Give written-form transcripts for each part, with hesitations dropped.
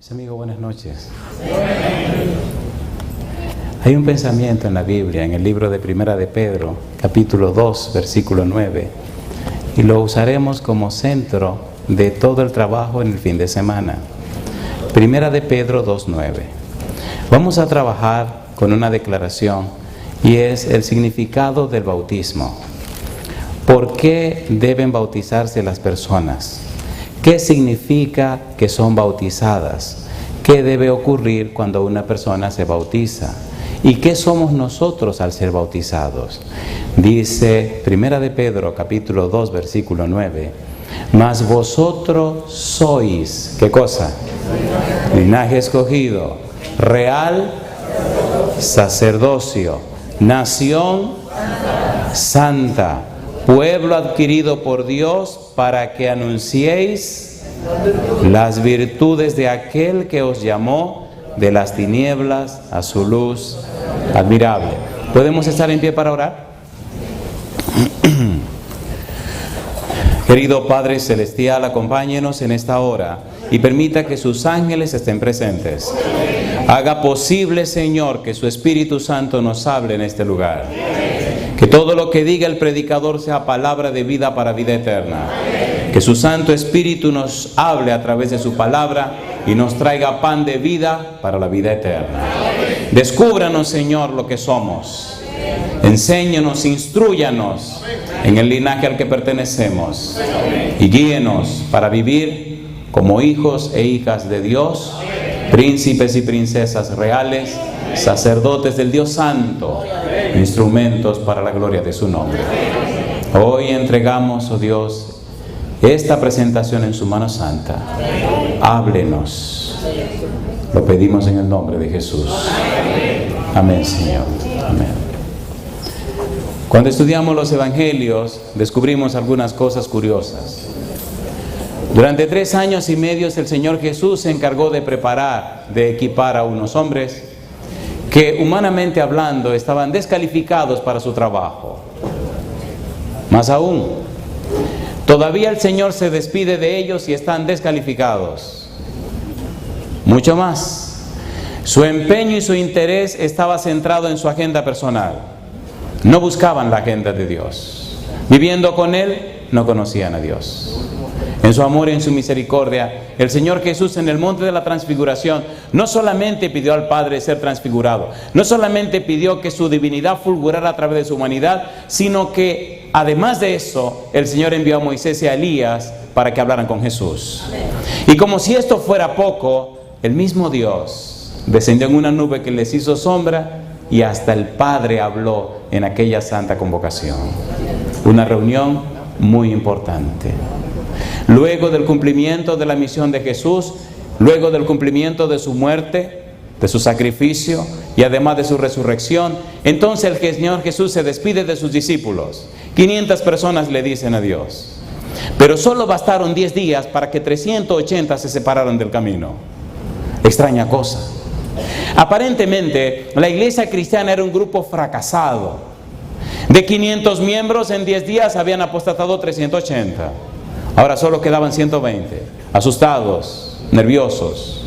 Mis amigos, buenas noches. Hay un pensamiento en la Biblia, en el libro de Primera de Pedro, capítulo 2, versículo 9, y lo usaremos como centro de todo el trabajo en el fin de semana. Primera de Pedro 2:9. Vamos a trabajar con una declaración y es el significado del bautismo. ¿Por qué deben bautizarse las personas? ¿Qué significa que son bautizadas? ¿Qué debe ocurrir cuando una persona se bautiza? ¿Y qué somos nosotros al ser bautizados? Dice Primera de Pedro, capítulo 2, versículo 9. Mas vosotros sois, ¿qué cosa? Linaje escogido, real sacerdocio, nación santa, pueblo adquirido por Dios, para que anunciéis las virtudes de aquel que os llamó de las tinieblas a su luz admirable. ¿Podemos estar en pie para orar? Querido Padre Celestial, acompáñenos en esta hora y permita que sus ángeles estén presentes. Haga posible, Señor, que su Espíritu Santo nos hable en este lugar. Que todo lo que diga el predicador sea palabra de vida para vida eterna. Que su Santo Espíritu nos hable a través de su palabra y nos traiga pan de vida para la vida eterna. Descúbranos, Señor, lo que somos. Enséñanos, instrúyanos en el linaje al que pertenecemos. Y guíenos para vivir como hijos e hijas de Dios, príncipes y princesas reales, sacerdotes del Dios Santo, instrumentos para la gloria de su nombre. Hoy entregamos, oh Dios, esta presentación en su mano santa. Háblenos. Lo pedimos en el nombre de Jesús. Amén, Señor. Amén. Cuando estudiamos los evangelios, descubrimos algunas cosas curiosas. Durante 3 años y medio el Señor Jesús se encargó de preparar, de equipar a unos hombres que humanamente hablando estaban descalificados para su trabajo. Más aún, todavía el Señor se despide de ellos y están descalificados. Mucho más, su empeño y su interés estaba centrado en su agenda personal. No buscaban la agenda de Dios. Viviendo con Él, no conocían a Dios. En su amor y en su misericordia, el Señor Jesús en el monte de la transfiguración no solamente pidió al Padre ser transfigurado, no solamente pidió que su divinidad fulgurara a través de su humanidad, sino que además de eso, el Señor envió a Moisés y a Elías para que hablaran con Jesús. Y como si esto fuera poco, el mismo Dios descendió en una nube que les hizo sombra y hasta el Padre habló en aquella santa convocación. Una reunión muy importante. Luego del cumplimiento de la misión de Jesús, luego del cumplimiento de su muerte, de su sacrificio y además de su resurrección, entonces el Señor Jesús se despide de sus discípulos. 500 personas le dicen adiós. Pero solo bastaron 10 días para que 380 se separaran del camino. Extraña cosa. Aparentemente, la iglesia cristiana era un grupo fracasado. De 500 miembros, en 10 días habían apostatado 380. Ahora solo quedaban 120, asustados, nerviosos.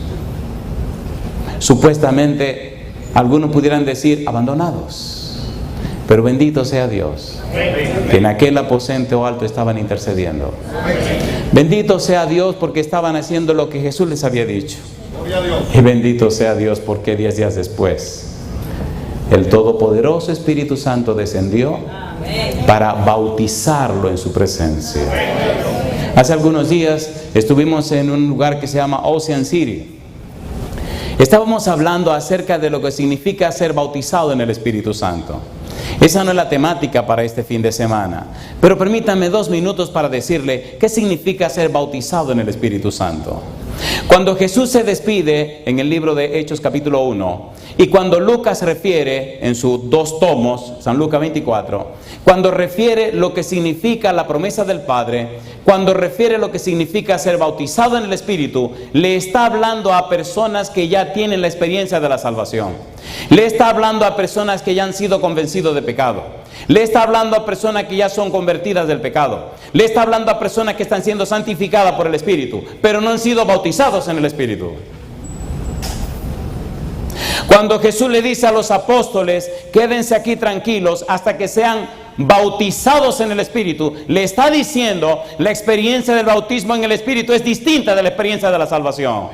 Supuestamente, algunos pudieran decir abandonados. Pero bendito sea Dios, que en aquel aposento alto estaban intercediendo. Bendito sea Dios porque estaban haciendo lo que Jesús les había dicho. Y bendito sea Dios porque 10 días después, el todopoderoso Espíritu Santo descendió para bautizarlo en su presencia. Hace algunos días estuvimos en un lugar que se llama Ocean City. Estábamos hablando acerca de lo que significa ser bautizado en el Espíritu Santo. Esa no es la temática para este fin de semana, pero permítanme 2 minutos para decirle qué significa ser bautizado en el Espíritu Santo. Cuando Jesús se despide en el libro de Hechos capítulo 1 y cuando Lucas refiere en sus 2 tomos, San Lucas 24, cuando refiere lo que significa la promesa del Padre, cuando refiere lo que significa ser bautizado en el Espíritu, le está hablando a personas que ya tienen la experiencia de la salvación. Le está hablando a personas que ya han sido convencidos de pecado. Le está hablando a personas que ya son convertidas del pecado. Le está hablando a personas que están siendo santificadas por el Espíritu, pero no han sido bautizados en el Espíritu. Cuando Jesús le dice a los apóstoles, quédense aquí tranquilos hasta que sean bautizados en el Espíritu, le está diciendo, la experiencia del bautismo en el Espíritu es distinta de la experiencia de la salvación.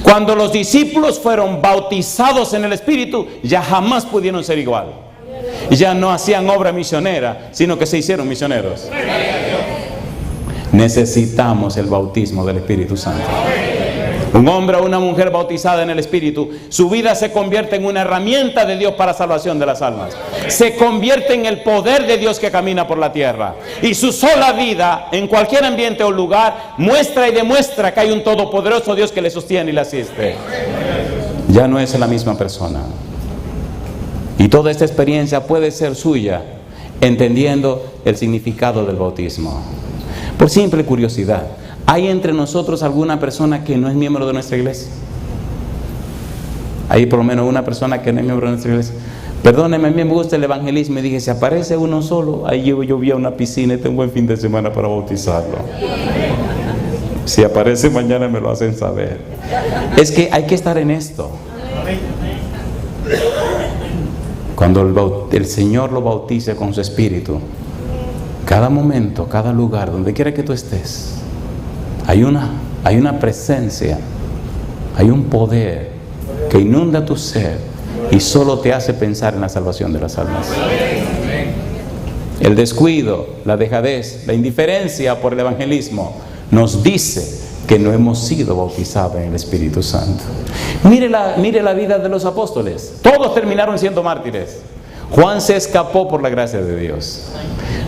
Cuando los discípulos fueron bautizados en el Espíritu, ya jamás pudieron ser igual. Ya no hacían obra misionera, sino que se hicieron misioneros. Necesitamos el bautismo del Espíritu Santo. Un hombre o una mujer bautizada en el Espíritu, su vida se convierte en una herramienta de Dios para salvación de las almas. Se convierte en el poder de Dios que camina por la tierra. Y su sola vida, en cualquier ambiente o lugar, muestra y demuestra que hay un todopoderoso Dios que le sostiene y le asiste. Ya no es la misma persona. Y toda esta experiencia puede ser suya, entendiendo el significado del bautismo. Por simple curiosidad, ¿hay entre nosotros alguna persona que no es miembro de nuestra iglesia? Hay por lo menos una persona que no es miembro de nuestra iglesia. Perdóneme, a mí me gusta el evangelismo y dije, si aparece uno solo, ahí yo voy a una piscina y tengo un buen fin de semana para bautizarlo. Si aparece mañana me lo hacen saber. Es que hay que estar en esto. Cuando el Señor lo bautice con su Espíritu, cada momento, cada lugar, donde quiera que tú estés, hay una presencia, hay un poder que inunda tu ser y solo te hace pensar en la salvación de las almas. El descuido, la dejadez, la indiferencia por el evangelismo nos dice que no hemos sido bautizados en el Espíritu Santo. Mire la vida de los apóstoles. Todos terminaron siendo mártires. Juan se escapó por la gracia de Dios,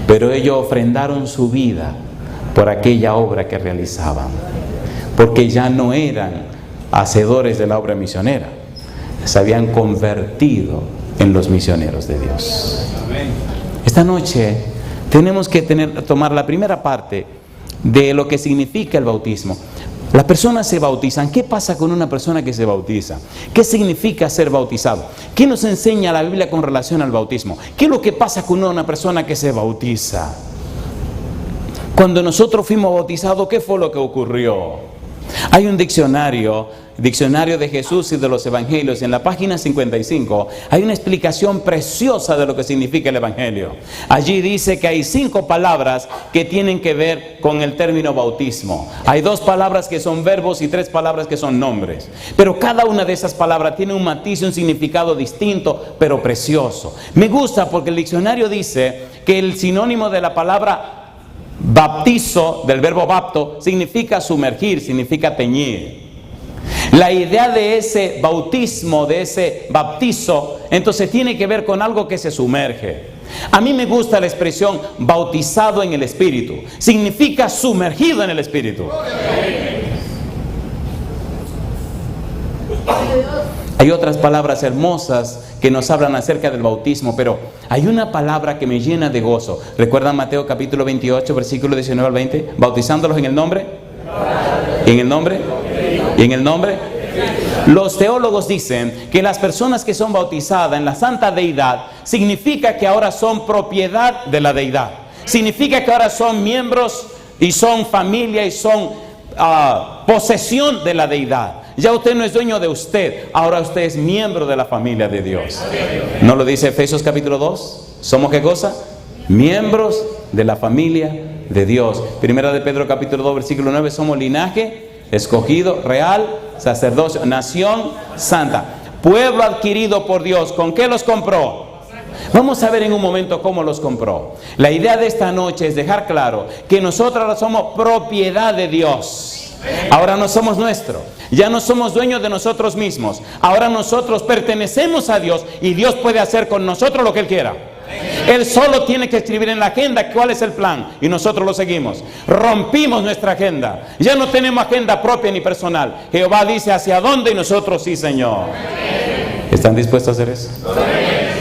pero ellos ofrendaron su vida por aquella obra que realizaban, porque ya no eran hacedores de la obra misionera, se habían convertido en los misioneros de Dios. Esta noche tenemos que tomar la primera parte de lo que significa el bautismo. Las personas se bautizan. ¿Qué pasa con una persona que se bautiza? ¿Qué significa ser bautizado? ¿Qué nos enseña la Biblia con relación al bautismo? ¿Qué es lo que pasa con una persona que se bautiza? Cuando nosotros fuimos bautizados, ¿qué fue lo que ocurrió? Hay un diccionario de Jesús y de los Evangelios, en la página 55, hay una explicación preciosa de lo que significa el Evangelio. Allí dice que hay 5 palabras que tienen que ver con el término bautismo. Hay 2 palabras que son verbos y 3 palabras que son nombres. Pero cada una de esas palabras tiene un matiz y un significado distinto, pero precioso. Me gusta porque el diccionario dice que el sinónimo de la palabra baptizo, del verbo bapto, significa sumergir, significa teñir. La idea de ese bautismo, de ese bautizo, entonces tiene que ver con algo que se sumerge. A mí me gusta la expresión bautizado en el Espíritu. Significa sumergido en el Espíritu. Hay otras palabras hermosas que nos hablan acerca del bautismo, pero hay una palabra que me llena de gozo. ¿Recuerdan Mateo capítulo 28, versículo 19 al 20? Bautizándolos en el nombre. ¿Y en el nombre? ¿Y en el nombre? Los teólogos dicen que las personas que son bautizadas en la santa deidad significa que ahora son propiedad de la deidad. Significa que ahora son miembros y son familia y son posesión de la deidad. Ya usted no es dueño de usted, ahora usted es miembro de la familia de Dios. ¿No lo dice Efesios capítulo 2? ¿Somos qué cosa? Miembros de la familia de Dios. Primera de Pedro capítulo 2 versículo 9, somos linaje escogido, real, sacerdocio, nación santa, pueblo adquirido por Dios. ¿Con qué los compró? Vamos a ver en un momento cómo los compró. La idea de esta noche es dejar claro que nosotros ahora somos propiedad de Dios. Ahora no somos nuestros, ya no somos dueños de nosotros mismos. Ahora nosotros pertenecemos a Dios y Dios puede hacer con nosotros lo que Él quiera. Él solo tiene que escribir en la agenda cuál es el plan y nosotros lo seguimos. Rompimos nuestra agenda, ya no tenemos agenda propia ni personal. Jehová dice hacia dónde y nosotros sí, Señor. ¿Están dispuestos a hacer eso?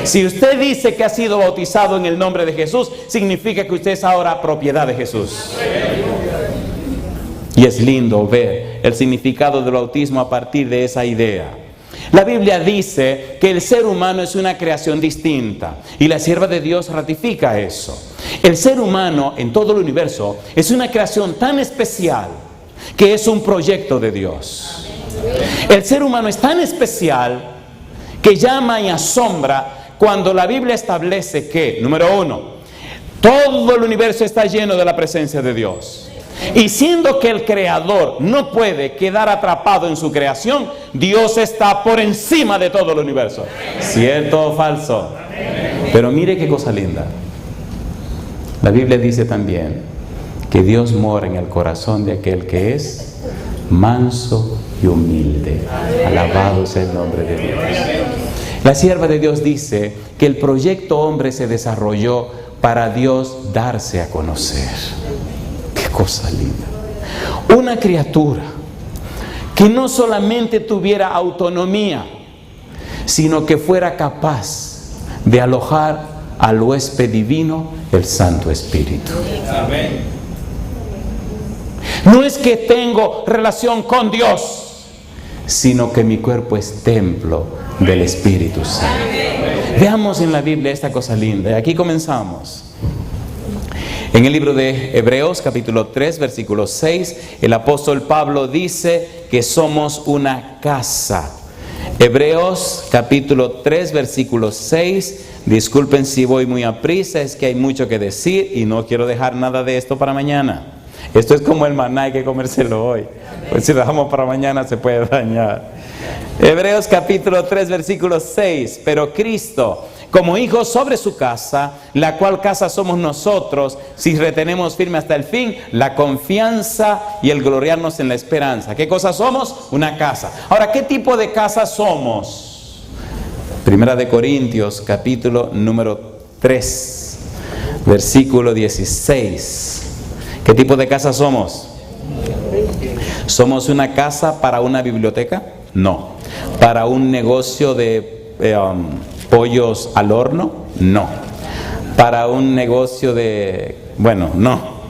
Si usted dice que ha sido bautizado en el nombre de Jesús, significa que usted es ahora propiedad de Jesús. Y es lindo ver el significado del bautismo a partir de esa idea. La Biblia dice que el ser humano es una creación distinta y la sierva de Dios ratifica eso. El ser humano en todo el universo es una creación tan especial que es un proyecto de Dios. El ser humano es tan especial que llama y asombra cuando la Biblia establece que, número uno, todo el universo está lleno de la presencia de Dios. Y siendo que el Creador no puede quedar atrapado en su creación, Dios está por encima de todo el universo. ¿Cierto o falso? Pero mire qué cosa linda. La Biblia dice también que Dios mora en el corazón de aquel que es manso y humilde. Alabado sea el nombre de Dios. La sierva de Dios dice que el proyecto hombre se desarrolló para Dios darse a conocer. Qué cosa linda. Una criatura que no solamente tuviera autonomía, sino que fuera capaz de alojar al huésped divino, el Santo Espíritu. Amén. No es que tengo relación con Dios, sino que mi cuerpo es templo del Espíritu Santo. Veamos en la Biblia esta cosa linda. Aquí comenzamos. En el libro de Hebreos, capítulo 3, versículo 6, el apóstol Pablo dice que somos una casa. Hebreos, capítulo 3, versículo 6. Disculpen si voy muy aprisa, es que hay mucho que decir y no quiero dejar nada de esto para mañana. Esto es como el maná, hay que comérselo hoy. Pues si lo dejamos para mañana se puede dañar. Hebreos capítulo 3, versículo 6. Pero Cristo, como hijo sobre su casa, la cual casa somos nosotros, si retenemos firme hasta el fin la confianza y el gloriarnos en la esperanza. ¿Qué cosa somos? Una casa. Ahora, ¿qué tipo de casa somos? Primera de Corintios, capítulo número 3, versículo 16. ¿Qué tipo de casa somos? ¿Somos una casa para una biblioteca? No. ¿Para un negocio de pollos al horno? No. ¿Para un negocio de... bueno, no.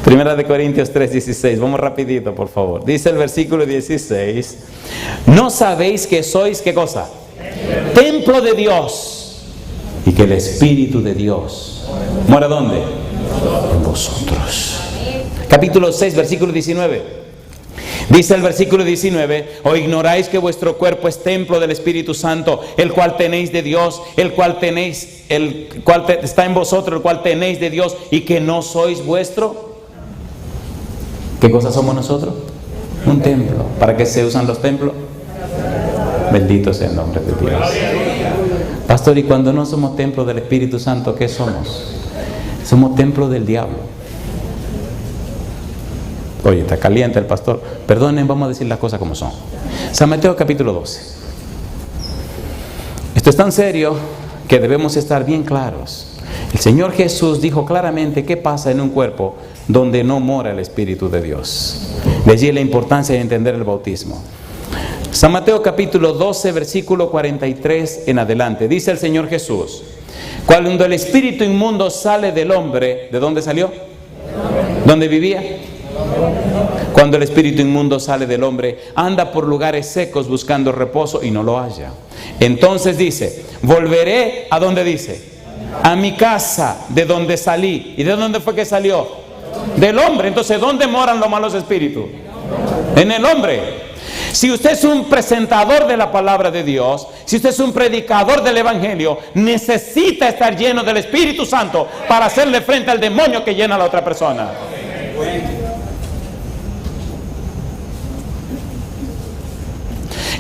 Primera de Corintios 3:16. Vamos rapidito, por favor. Dice el versículo 16. ¿No sabéis que sois, qué cosa? Templo de Dios. Y que el Espíritu de Dios mora ¿dónde? En vosotros. Capítulo 6, versículo 19. Dice el versículo 19: ¿o ignoráis que vuestro cuerpo es templo del Espíritu Santo, el cual tenéis de Dios, el cual está en vosotros, el cual tenéis de Dios, y que no sois vuestro? ¿Qué cosa somos nosotros? Un templo. ¿Para qué se usan los templos? Bendito sea el nombre de Dios. Pastor, ¿y cuando no somos templo del Espíritu Santo, qué somos? Somos templo del diablo. Oye, está caliente el pastor. Perdonen, vamos a decir las cosas como son. San Mateo capítulo 12. Esto es tan serio que debemos estar bien claros. El Señor Jesús dijo claramente qué pasa en un cuerpo donde no mora el Espíritu de Dios. De allí la importancia de entender el bautismo. San Mateo capítulo 12, versículo 43 en adelante. Dice el Señor Jesús: cuando el espíritu inmundo sale del hombre, ¿de dónde salió? ¿Dónde vivía? Cuando el espíritu inmundo sale del hombre, anda por lugares secos buscando reposo y no lo halla. Entonces dice: volveré, ¿a dónde dice? A mi casa, de donde salí. ¿Y de dónde fue que salió? Del hombre. Entonces, ¿dónde moran los malos espíritus? En el hombre. Si usted es un presentador de la palabra de Dios, si usted es un predicador del Evangelio, necesita estar lleno del Espíritu Santo para hacerle frente al demonio que llena a la otra persona.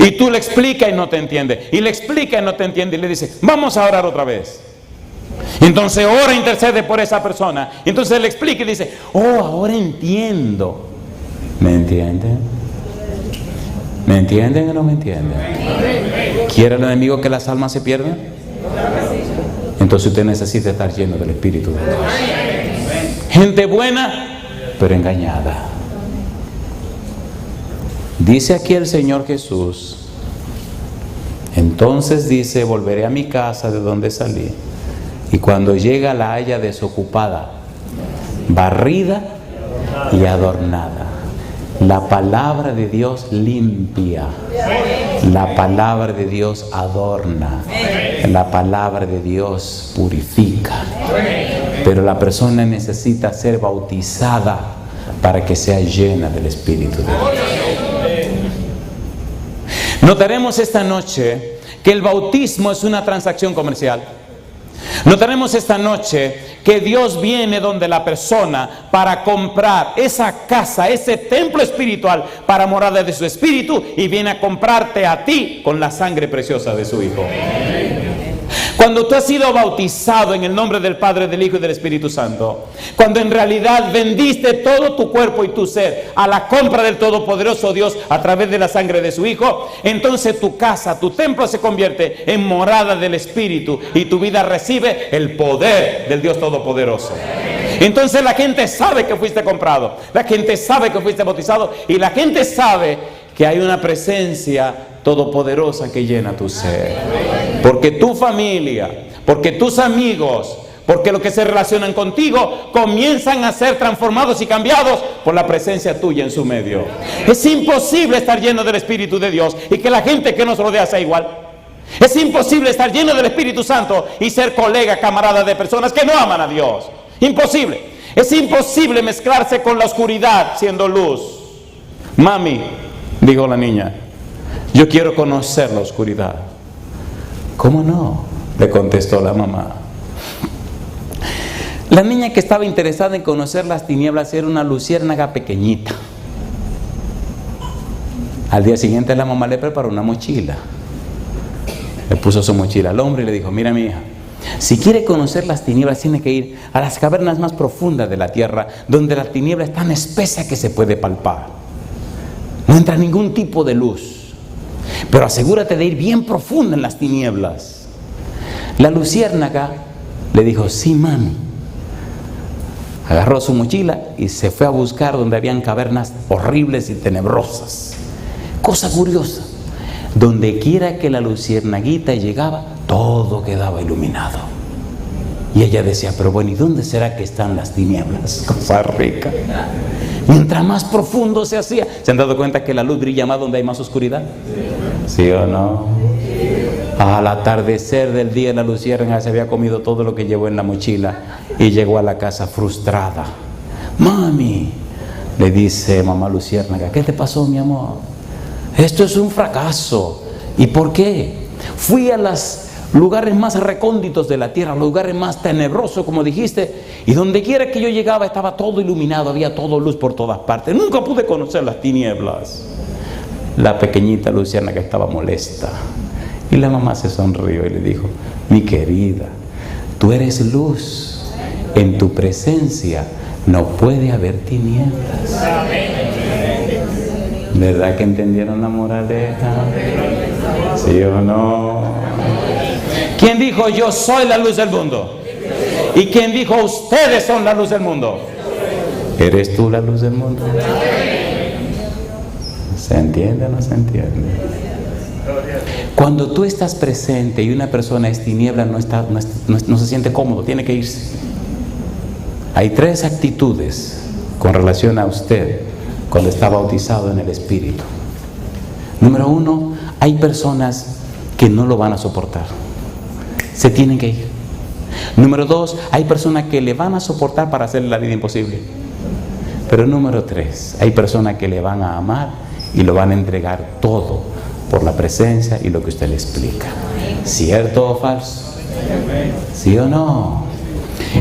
Y tú le explicas y no te entiende, y le explica y no te entiende, y le dice: vamos a orar otra vez. Entonces ora, intercede por esa persona. Entonces le explica y dice: oh, ahora entiendo. ¿Me entienden? ¿Me entienden o no me entienden? ¿Quiere el enemigo que las almas se pierdan? Entonces usted necesita estar lleno del Espíritu de Dios. Gente buena, pero engañada. Dice aquí el Señor Jesús: entonces dice: volveré a mi casa de donde salí, y cuando llega la halla desocupada, barrida y adornada. La palabra de Dios limpia, la palabra de Dios adorna, la palabra de Dios purifica. Pero la persona necesita ser bautizada para que sea llena del Espíritu de Dios. Notaremos esta noche que el bautismo es una transacción comercial. Notaremos esta noche que Dios viene donde la persona para comprar esa casa, ese templo espiritual para morada de su espíritu, y viene a comprarte a ti con la sangre preciosa de su Hijo. Cuando tú has sido bautizado en el nombre del Padre, del Hijo y del Espíritu Santo, cuando en realidad vendiste todo tu cuerpo y tu ser a la compra del Todopoderoso Dios a través de la sangre de su Hijo, entonces tu casa, tu templo se convierte en morada del Espíritu y tu vida recibe el poder del Dios Todopoderoso. Entonces la gente sabe que fuiste comprado, la gente sabe que fuiste bautizado y la gente sabe que hay una presencia todopoderosa que llena tu ser. Porque tu familia, porque tus amigos, porque los que se relacionan contigo comienzan a ser transformados y cambiados por la presencia tuya en su medio. Es imposible estar lleno del Espíritu de Dios y que la gente que nos rodea sea igual. Es imposible estar lleno del Espíritu Santo y ser colega, camarada de personas que no aman a Dios. Imposible. Es imposible mezclarse con la oscuridad siendo luz. Mami, dijo la niña, yo quiero conocer la oscuridad. ¿Cómo no?, le contestó la mamá. La niña que estaba interesada en conocer las tinieblas era una luciérnaga pequeñita. Al día siguiente la mamá le preparó una mochila. Le puso su mochila al hombre y le dijo, mira mi hija, si quiere conocer las tinieblas tiene que ir a las cavernas más profundas de la tierra, donde la tiniebla es tan espesa que se puede palpar. No entra ningún tipo de luz. Pero asegúrate de ir bien profundo en las tinieblas. La luciérnaga le dijo, sí mami. Agarró su mochila y se fue a buscar donde habían cavernas horribles y tenebrosas. Cosa curiosa, donde quiera que la luciernaguita llegaba, todo quedaba iluminado. Y ella decía, pero bueno, ¿y dónde será que están las tinieblas? Cosa rica. Mientras más profundo se hacía. ¿Se han dado cuenta que la luz brilla más donde hay más oscuridad? ¿Sí o no? Al atardecer del día la luciérnaga se había comido todo lo que llevó en la mochila y llegó a la casa frustrada. Mami, le dice mamá luciérnaga, ¿qué te pasó mi amor? Esto es un fracaso. ¿Y por qué? Fui a los lugares más recónditos de la tierra, los lugares más tenebrosos, como dijiste, y donde quiera que yo llegaba estaba todo iluminado, había todo luz por todas partes. Nunca pude conocer las tinieblas. La pequeñita luciérnaga estaba molesta y la mamá se sonrió y le dijo, mi querida, tú eres luz, en tu presencia no puede haber tinieblas. ¿Verdad que entendieron la moraleja? ¿Sí o no? ¿Quién dijo yo soy la luz del mundo? ¿Y quién dijo ustedes son la luz del mundo? ¿Eres tú la luz del mundo? ¿Se entiende o no se entiende? Cuando tú estás presente y una persona es tiniebla, no se siente cómodo, tiene que irse. Hay 3 actitudes con relación a usted cuando está bautizado en el Espíritu. Número 1, hay personas que no lo van a soportar. Se tienen que ir. Número 2, hay personas que le van a soportar para hacerle la vida imposible. Pero número 3, hay personas que le van a amar y lo van a entregar todo por la presencia y lo que usted le explica. ¿Cierto o falso? ¿Sí o no?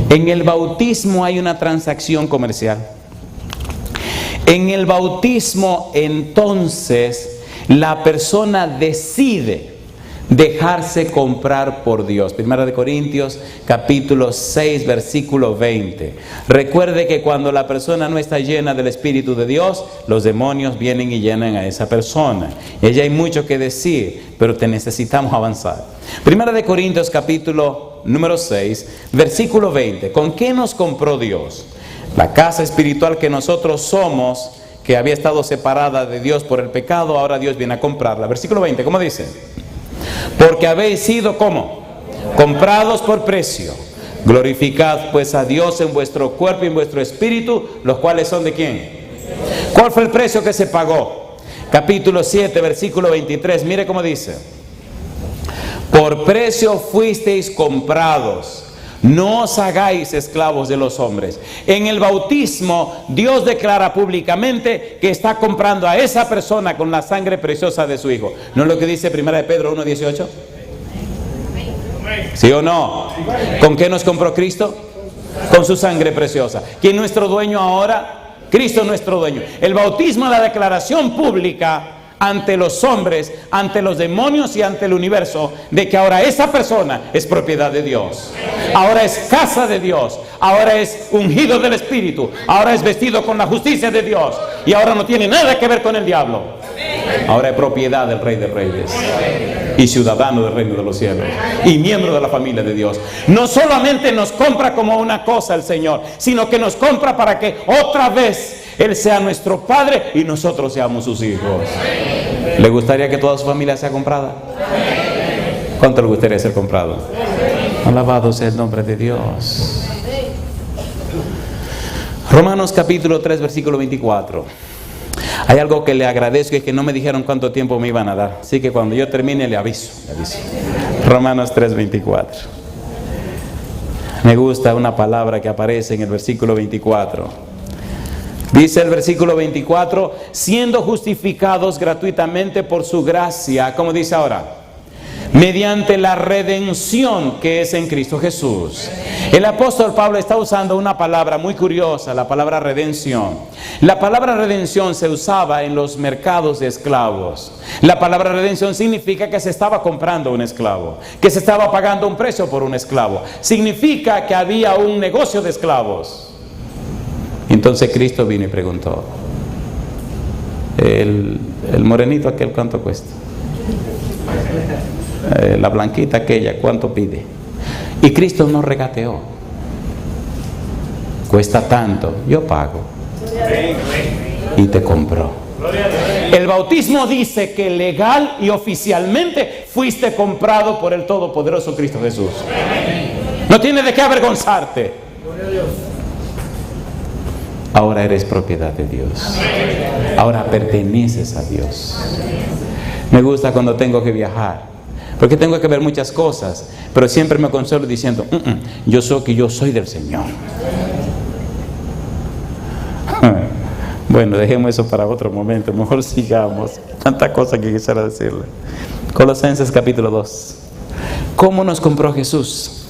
En el bautismo hay una transacción comercial. En el bautismo, entonces, la persona decide dejarse comprar por Dios. Primera de Corintios, capítulo 6, versículo 20. Recuerde que cuando la persona no está llena del Espíritu de Dios, los demonios vienen y llenan a esa persona. Y allí hay mucho que decir, pero te necesitamos avanzar. Primera de Corintios, capítulo número 6, versículo 20. ¿Con qué nos compró Dios? La casa espiritual que nosotros somos, que había estado separada de Dios por el pecado, ahora Dios viene a comprarla. Versículo 20, ¿cómo dice? Porque habéis sido, ¿cómo? Comprados por precio. Glorificad pues a Dios en vuestro cuerpo y en vuestro espíritu, los cuales son ¿de quién? ¿Cuál fue el precio que se pagó? Capítulo 7, versículo 23, mire cómo dice. Por precio fuisteis comprados, No os hagáis esclavos de los hombres. En el bautismo, Dios declara públicamente que está comprando a esa persona con la sangre preciosa de su Hijo. ¿No es lo que dice 1 de Pedro 1:18? ¿Sí o no? ¿Con qué nos compró Cristo? Con su sangre preciosa. ¿Quién es nuestro dueño ahora? Cristo es nuestro dueño. El bautismo es la declaración pública ante los hombres, ante los demonios y ante el universo, de que ahora esa persona es propiedad de Dios, ahora es casa de Dios, ahora es ungido del Espíritu, ahora es vestido con la justicia de Dios y ahora no tiene nada que ver con el diablo. Ahora es propiedad del Rey de Reyes y ciudadano del reino de los cielos y miembro de la familia de Dios. No solamente nos compra como una cosa el Señor, sino que nos compra para que otra vez Él sea nuestro Padre y nosotros seamos sus hijos. ¿Le gustaría que toda su familia sea comprada? ¿Cuánto le gustaría ser comprado? Alabado sea el nombre de Dios. Romanos capítulo 3 versículo 24. Hay algo que le agradezco, es que no me dijeron cuánto tiempo me iban a dar, así que cuando yo termine le aviso. Romanos 3:24. Me gusta una palabra que aparece en el versículo 24. Dice el versículo 24: siendo justificados gratuitamente por su gracia, ¿cómo dice ahora? Mediante la redención que es en Cristo Jesús. El apóstol Pablo está usando una palabra muy curiosa, la palabra redención. La palabra redención se usaba en los mercados de esclavos. La palabra redención significa que se estaba comprando un esclavo, que se estaba pagando un precio por un esclavo. Significa que había un negocio de esclavos. Entonces Cristo vino y preguntó: el morenito aquel, ¿cuánto cuesta? La blanquita aquella, ¿cuánto pide? Y Cristo no regateó. Cuesta tanto, yo pago. Y te compró. El bautismo dice que legal y oficialmente fuiste comprado por el todopoderoso Cristo Jesús. No tienes de qué avergonzarte. Ahora eres propiedad de Dios. Ahora perteneces a Dios. Me gusta cuando tengo que viajar, porque tengo que ver muchas cosas, pero siempre me consuelo diciendo: yo soy del Señor. Bueno, dejemos eso para otro momento, mejor sigamos. Tanta cosa que quisiera decirle. Colosenses capítulo 2. ¿Cómo nos compró Jesús?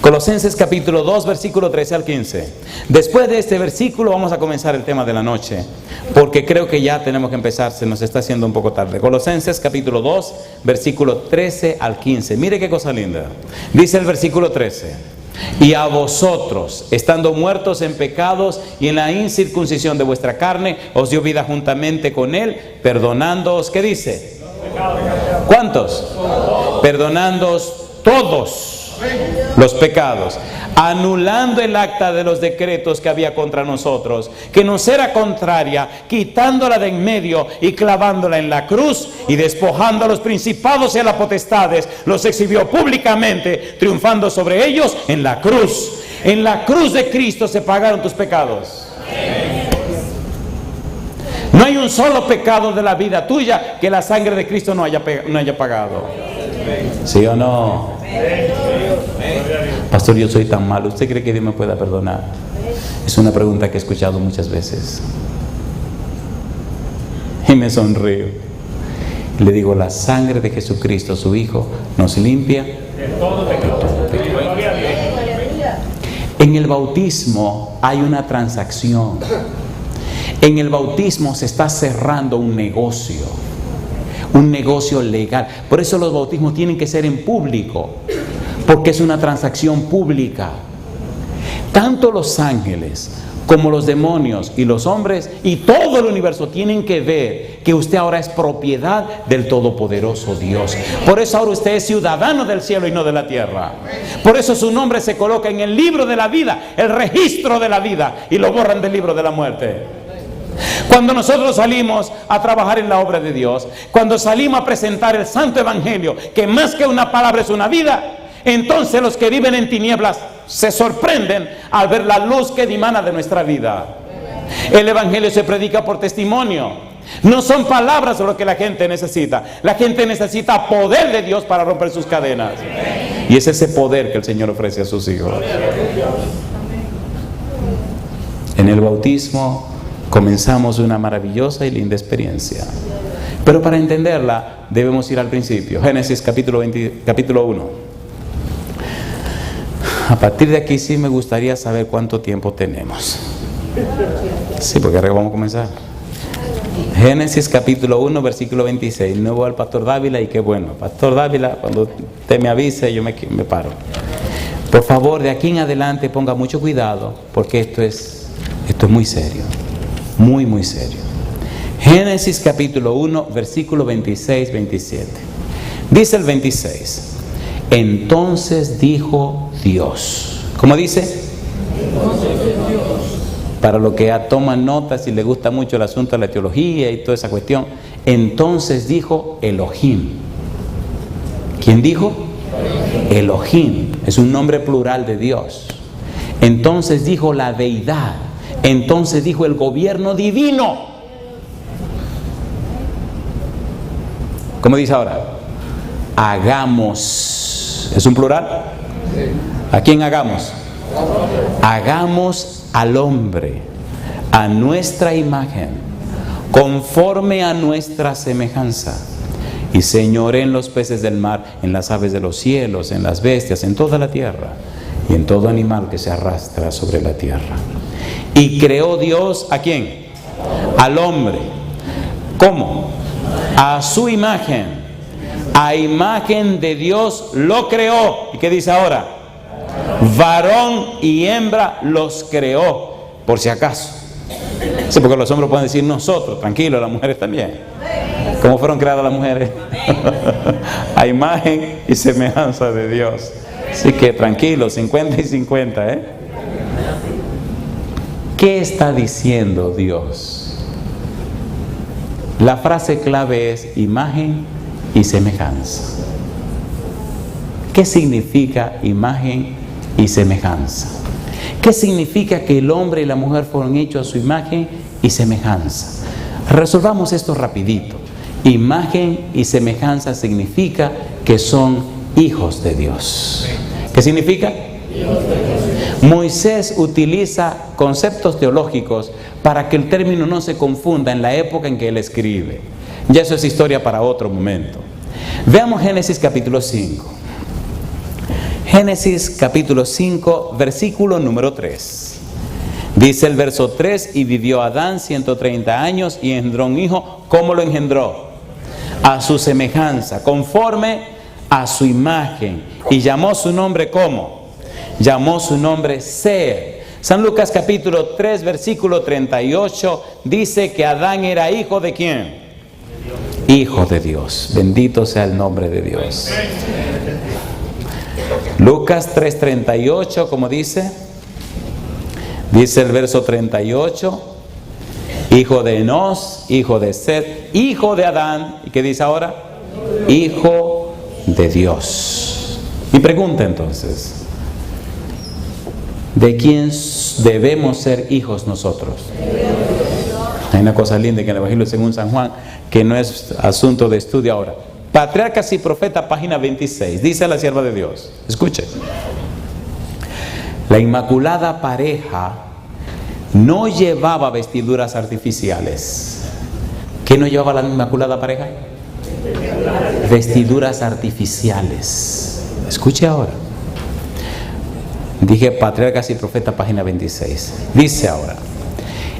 Colosenses capítulo 2, versículo 13 al 15. Después de este versículo vamos a comenzar el tema de la noche, porque creo que ya tenemos que empezar, se nos está haciendo un poco tarde. Colosenses capítulo 2, versículo 13 al 15. Mire qué cosa linda. Dice el versículo 13: y a vosotros, estando muertos en pecados y en la incircuncisión de vuestra carne, os dio vida juntamente con Él, perdonándoos, ¿qué dice? ¿Cuántos? Perdonándoos todos los pecados, anulando el acta de los decretos que había contra nosotros, que nos era contraria, quitándola de en medio y clavándola en la cruz, y despojando a los principados y a las potestades, los exhibió públicamente, triunfando sobre ellos en la cruz. En la cruz de Cristo se pagaron tus pecados. No hay un solo pecado de la vida tuya que la sangre de Cristo no haya pagado. ¿Sí o no? Pastor, yo soy tan malo, ¿usted cree que Dios me pueda perdonar? Es una pregunta que he escuchado muchas veces y me sonrío. Le digo: la sangre de Jesucristo, su Hijo, nos limpia de todo pecado. En el bautismo hay una transacción. En el bautismo se está cerrando un negocio legal. Por eso los bautismos tienen que ser en público, porque es una transacción pública. Tanto los ángeles como los demonios y los hombres y todo el universo tienen que ver que usted ahora es propiedad del todopoderoso Dios. Por eso ahora usted es ciudadano del cielo y no de la tierra. Por eso su nombre se coloca en el libro de la vida, el registro de la vida, y lo borran del libro de la muerte. Cuando nosotros salimos a trabajar en la obra de Dios, cuando salimos a presentar el santo evangelio, que más que una palabra es una vida, entonces los que viven en tinieblas se sorprenden al ver la luz que dimana de nuestra vida. El evangelio se predica por testimonio. No son palabras lo que la gente necesita. La gente necesita poder de Dios para romper sus cadenas. Y es ese poder que el Señor ofrece a sus hijos. En el bautismo comenzamos una maravillosa y linda experiencia. Pero para entenderla debemos ir al principio. Génesis capítulo 1. A partir de aquí sí me gustaría saber cuánto tiempo tenemos. Sí, porque ahora vamos a comenzar. Génesis capítulo 1, versículo 26. No voy al pastor Dávila y qué bueno. Pastor Dávila, cuando usted me avise, yo me paro. Por favor, de aquí en adelante ponga mucho cuidado, porque esto es muy serio. Muy, muy serio. Génesis capítulo 1, versículo 26, 27. Dice el 26. Entonces dijo Dios. ¿Cómo dice? Para los que toman notas y les gusta mucho el asunto de la teología y toda esa cuestión. Entonces dijo Elohim. ¿Quién dijo? Elohim. Es un nombre plural de Dios. Entonces dijo la deidad. Entonces dijo el gobierno divino. ¿Cómo dice ahora? Hagamos. ¿Es un plural? ¿A quién hagamos? Hagamos al hombre a nuestra imagen, conforme a nuestra semejanza, y señoree en los peces del mar, en las aves de los cielos, en las bestias, en toda la tierra, y en todo animal que se arrastra sobre la tierra. Y creó Dios, ¿a quién? Al hombre. ¿Cómo? A su imagen. A imagen de Dios lo creó. ¿Y qué dice ahora? Varón y hembra los creó, por si acaso. Sí, porque los hombres pueden decir nosotros, tranquilo, las mujeres también. ¿Cómo fueron creadas las mujeres? A imagen y semejanza de Dios. Así que tranquilo, 50 y 50, ¿Qué está diciendo Dios? La frase clave es imagen y semejanza. ¿Qué significa imagen y semejanza? ¿Qué significa que el hombre y la mujer fueron hechos a su imagen y semejanza? Resolvamos esto rapidito. Imagen y semejanza significa que son hijos de Dios. ¿Qué significa? Moisés utiliza conceptos teológicos para que el término no se confunda en la época en que él escribe. Ya eso es historia para otro momento. Veamos Génesis capítulo 5. Génesis capítulo 5, versículo número 3. Dice el verso 3, y vivió Adán 130 años y engendró un hijo. ¿Cómo lo engendró? A su semejanza, conforme a su imagen. Y llamó su nombre, ¿cómo? Llamó su nombre Ser. San Lucas capítulo 3, versículo 38, dice que Adán era hijo de ¿quién? Hijo de Dios. Bendito sea el nombre de Dios. Lucas 3:38, ¿cómo dice? Dice el verso 38, hijo de Enos, hijo de Set, hijo de Adán. ¿Y qué dice ahora? Hijo de Dios. Mi pregunta entonces, ¿de quién debemos ser hijos nosotros? Hay una cosa linda que en el Evangelio según San Juan, que no es asunto de estudio ahora. Patriarcas y Profetas, página 26. Dice la sierva de Dios. Escuche. La inmaculada pareja no llevaba vestiduras artificiales. ¿Qué no llevaba la inmaculada pareja? Vestiduras artificiales. Escuche ahora. Dije Patriarcas y Profetas, página 26. Dice ahora.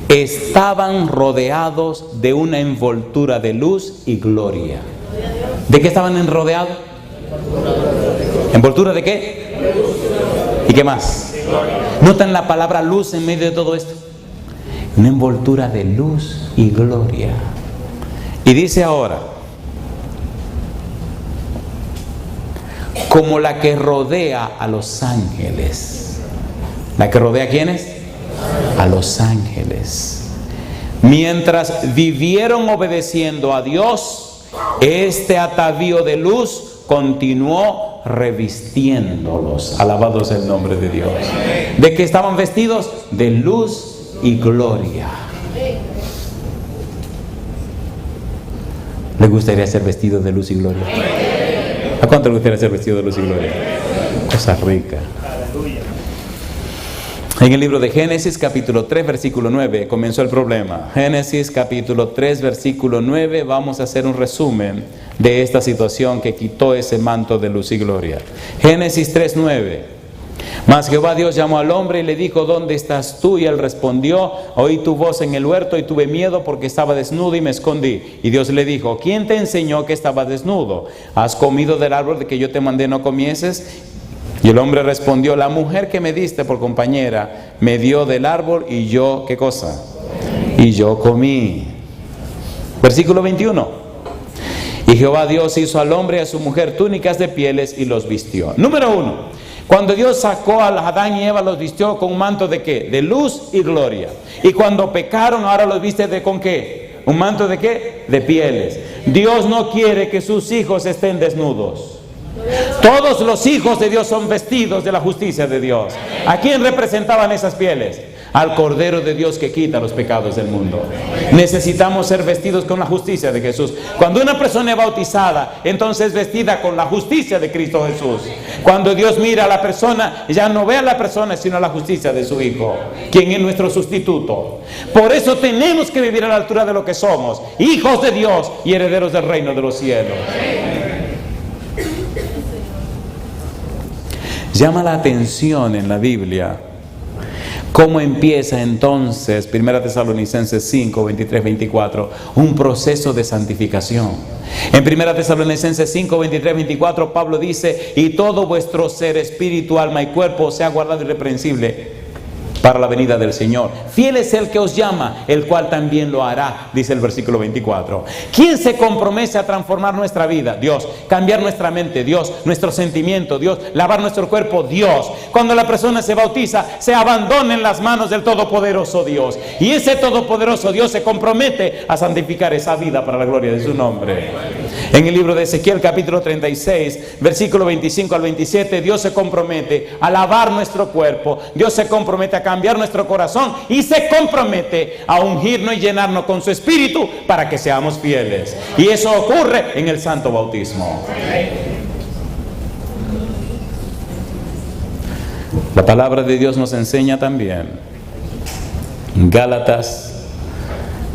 Estaban rodeados de una envoltura de luz y gloria. ¿De qué estaban rodeados? ¿Envoltura de qué? ¿Y qué más? ¿Notan la palabra luz en medio de todo esto? Una envoltura de luz y gloria. Y dice ahora, como la que rodea a los ángeles. ¿La que rodea a quiénes? A los ángeles. Mientras vivieron obedeciendo a Dios, este atavío de luz continuó revistiéndolos. Alabado sea el nombre de Dios. ¿De qué estaban vestidos? De luz y gloria. ¿Le gustaría ser vestido de luz y gloria? ¿A cuánto le gustaría ser vestido de luz y gloria? Cosa rica. En el libro de Génesis capítulo 3 versículo 9 comenzó el problema. Génesis capítulo 3 versículo 9, vamos a hacer un resumen de esta situación que quitó ese manto de luz y gloria. Génesis 3, 9. Mas Jehová Dios llamó al hombre y le dijo: ¿dónde estás tú? Y él respondió: oí tu voz en el huerto y tuve miedo porque estaba desnudo y me escondí. Y Dios le dijo: ¿quién te enseñó que estabas desnudo? ¿Has comido del árbol de que yo te mandé no comieses? Y el hombre respondió: la mujer que me diste por compañera me dio del árbol y yo, ¿qué cosa? Y yo comí. Versículo 21. Y Jehová Dios hizo al hombre y a su mujer túnicas de pieles y los vistió. Número 1. Cuando Dios sacó a Adán y Eva, los vistió con un manto de ¿qué? De luz y gloria. Y cuando pecaron, ahora los viste de ¿con qué? ¿Un manto de qué? De pieles. Dios no quiere que sus hijos estén desnudos. Todos los hijos de Dios son vestidos de la justicia de Dios. ¿A quién representaban esas pieles? Al Cordero de Dios que quita los pecados del mundo. Necesitamos ser vestidos con la justicia de Jesús. Cuando una persona es bautizada, entonces es vestida con la justicia de Cristo Jesús. Cuando Dios mira a la persona, ya no ve a la persona, sino a la justicia de su Hijo, quien es nuestro sustituto. Por eso tenemos que vivir a la altura de lo que somos, hijos de Dios y herederos del reino de los cielos. Llama la atención en la Biblia cómo empieza entonces 1 Tesalonicenses 5, 23, 24, un proceso de santificación. En 1 Tesalonicenses 5, 23, 24, Pablo dice: y todo vuestro ser, espíritu, alma y cuerpo sea guardado irreprensible para la venida del Señor. Fiel es el que os llama, el cual también lo hará, dice el versículo 24. ¿Quién se compromete a transformar nuestra vida? Dios. Cambiar nuestra mente, Dios. Nuestro sentimiento, Dios. Lavar nuestro cuerpo, Dios. Cuando la persona se bautiza, se abandona en las manos del Todopoderoso Dios. Y ese Todopoderoso Dios se compromete a santificar esa vida para la gloria de su nombre. En el libro de Ezequiel capítulo 36, versículo 25 al 27, Dios se compromete a lavar nuestro cuerpo. Dios se compromete a cambiar nuestro corazón y se compromete a ungirnos y llenarnos con su espíritu para que seamos fieles. Y eso ocurre en el santo bautismo. La palabra de Dios nos enseña también en Gálatas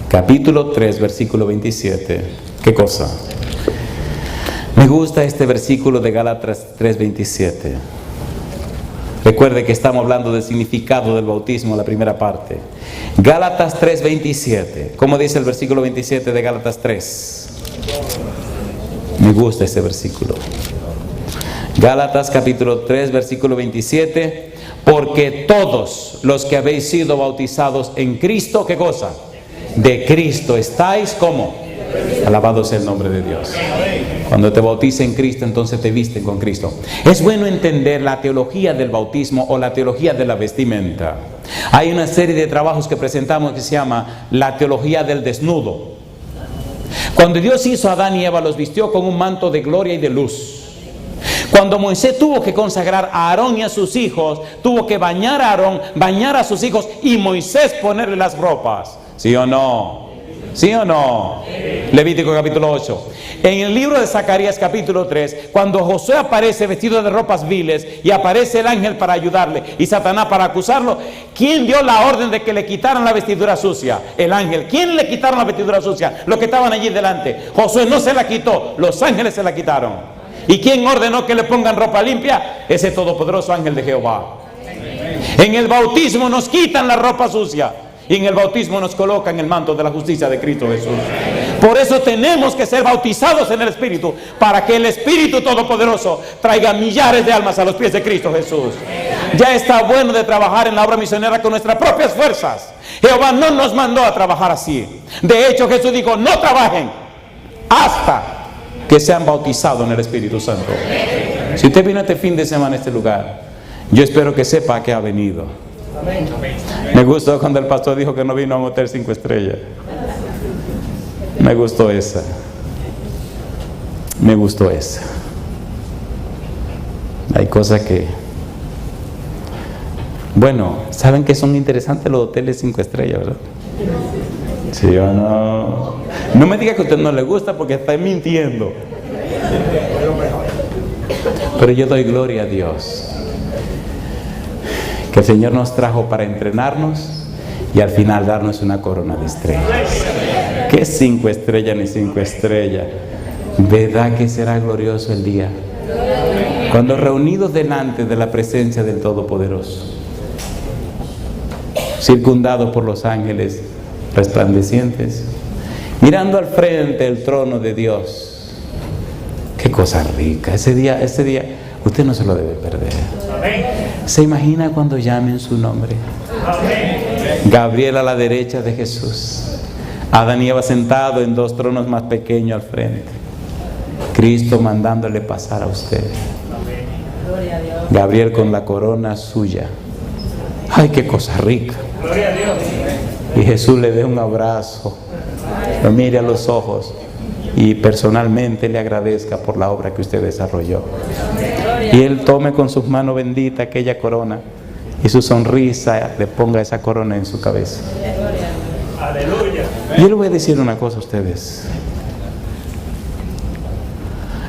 capítulo 3 versículo 27. ¿Qué cosa? Me gusta este versículo de Gálatas 3:27. Recuerde que estamos hablando del significado del bautismo, la primera parte. Gálatas 3:27. ¿Cómo dice el versículo 27 de Gálatas 3? Me gusta este versículo. Gálatas capítulo 3 versículo 27. Porque todos los que habéis sido bautizados en Cristo, ¿qué cosa? De Cristo estáis, ¿cómo? Alabado sea el nombre de Dios. Cuando te bautices en Cristo, entonces te visten con Cristo. Es bueno entender la teología del bautismo o la teología de la vestimenta. Hay una serie de trabajos que presentamos que se llama la teología del desnudo. Cuando Dios hizo a Adán y Eva, los vistió con un manto de gloria y de luz. Cuando Moisés tuvo que consagrar a Aarón y a sus hijos, tuvo que bañar a Aarón, bañar a sus hijos y Moisés ponerle las ropas. ¿Sí o no? ¿Sí o no? Levítico capítulo 8. En el libro de Zacarías capítulo 3, cuando Josué aparece vestido de ropas viles y aparece el ángel para ayudarle y Satanás para acusarlo, ¿quién dio la orden de que le quitaran la vestidura sucia? El ángel. ¿Quién le quitaron la vestidura sucia? Los que estaban allí delante. Josué no se la quitó, los ángeles se la quitaron. ¿Y quién ordenó que le pongan ropa limpia? Ese todopoderoso ángel de Jehová. En el bautismo nos quitan la ropa sucia y en el bautismo nos colocan el manto de la justicia de Cristo Jesús. Por eso tenemos que ser bautizados en el Espíritu, para que el Espíritu Todopoderoso traiga millares de almas a los pies de Cristo Jesús. Ya está bueno de trabajar en la obra misionera con nuestras propias fuerzas. Jehová no nos mandó a trabajar así. De hecho, Jesús dijo: no trabajen hasta que sean bautizados en el Espíritu Santo. Si usted vino este fin de semana a este lugar, yo espero que sepa que ha venido. Me gustó cuando el pastor dijo que no vino a un hotel 5 estrellas. Me gustó esa. Me gustó esa. Hay cosas que... Bueno, ¿saben que son interesantes los hoteles 5 estrellas, verdad? ¿Sí o no? No me diga que a usted no le gusta porque está mintiendo. Pero yo doy gloria a Dios, que el Señor nos trajo para entrenarnos y al final darnos una corona de estrellas. ¿Qué 5 estrellas ni 5 estrellas? ¿Verdad que será glorioso el día? Cuando reunidos delante de la presencia del Todopoderoso, circundados por los ángeles resplandecientes, mirando al frente del trono de Dios. Qué cosa rica. Ese día usted no se lo debe perder. ¿Se imagina cuando llamen su nombre? Gabriel a la derecha de Jesús, Adán y Eva sentado en 2 tronos más pequeños al frente, Cristo mandándole pasar a usted, Gabriel con la corona suya. Ay, qué cosa rica. Y Jesús le dé un abrazo, lo mire a los ojos y personalmente le agradezca por la obra que usted desarrolló. Y Él tome con sus manos benditas aquella corona y su sonrisa le ponga esa corona en su cabeza. Yo le voy a decir una cosa a ustedes.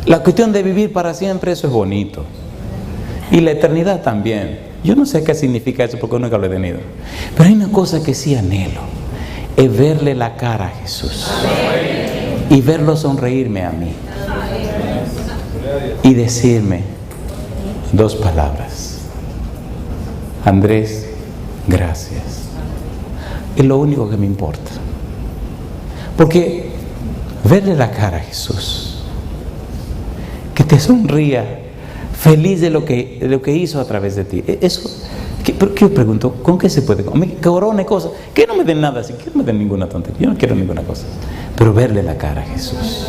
La cuestión de vivir para siempre, eso es bonito. Y la eternidad también. Yo no sé qué significa eso porque nunca lo he tenido. Pero hay una cosa que sí anhelo, es verle la cara a Jesús y verlo sonreírme a mí y decirme 2 palabras: Andrés, gracias. Es lo único que me importa. Porque verle la cara a Jesús, que te sonría, feliz de lo que hizo a través de ti. Eso, ¿por qué yo pregunto? ¿Con qué se puede comer? Corona y cosas. Que no me den nada así, que no me den ninguna tontería. Yo no quiero ninguna cosa. Pero verle la cara a Jesús.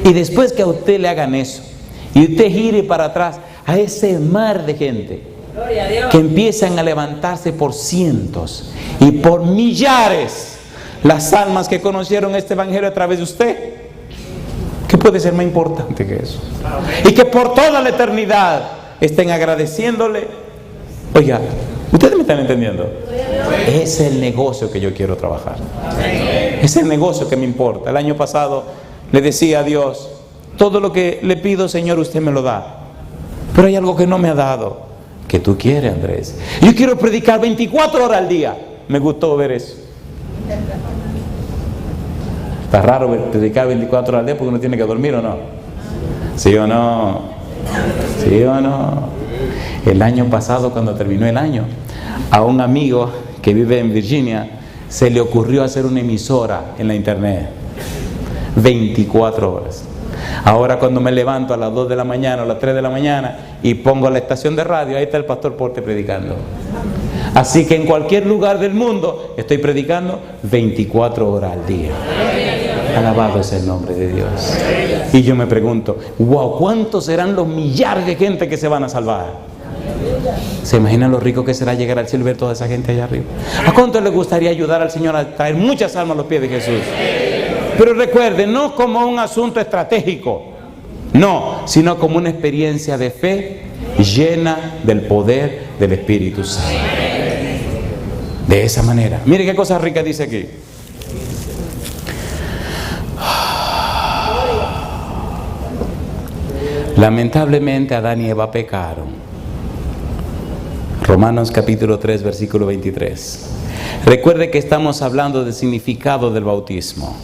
Y después que a usted le hagan eso, y usted gire para atrás a ese mar de gente que empiezan a levantarse por cientos y por millares las almas que conocieron este evangelio a través de usted. ¿Qué puede ser más importante que eso? Y que por toda la eternidad estén agradeciéndole. Oiga, ¿ustedes me están entendiendo? Es el negocio que yo quiero trabajar. Es el negocio que me importa. El año pasado le decía a Dios: todo lo que le pido, Señor, usted me lo da. Pero hay algo que no me ha dado. ¿Qué tú quieres, Andrés? Yo quiero predicar 24 horas al día. Me gustó ver eso. Está raro predicar 24 horas al día porque uno tiene que dormir, ¿o no? ¿Sí o no? ¿Sí o no? El año pasado, cuando terminó el año, a un amigo que vive en Virginia se le ocurrió hacer una emisora en la internet 24 horas. Ahora cuando me levanto a las 2 de la mañana o a las 3 de la mañana y pongo la estación de radio, ahí está el pastor Porte predicando. Así que en cualquier lugar del mundo estoy predicando 24 horas al día. Alabado es el nombre de Dios. Y yo me pregunto, wow, ¿cuántos serán los millares de gente que se van a salvar? ¿Se imaginan lo rico que será llegar al cielo y ver toda esa gente allá arriba? ¿A cuánto le gustaría ayudar al Señor a traer muchas almas a los pies de Jesús? Pero recuerden, no como un asunto estratégico, no, sino como una experiencia de fe llena del poder del Espíritu Santo. De esa manera. Mire qué cosa rica dice aquí. Lamentablemente Adán y Eva pecaron. Romanos capítulo 3 versículo 23. Recuerde que estamos hablando del significado del bautismo.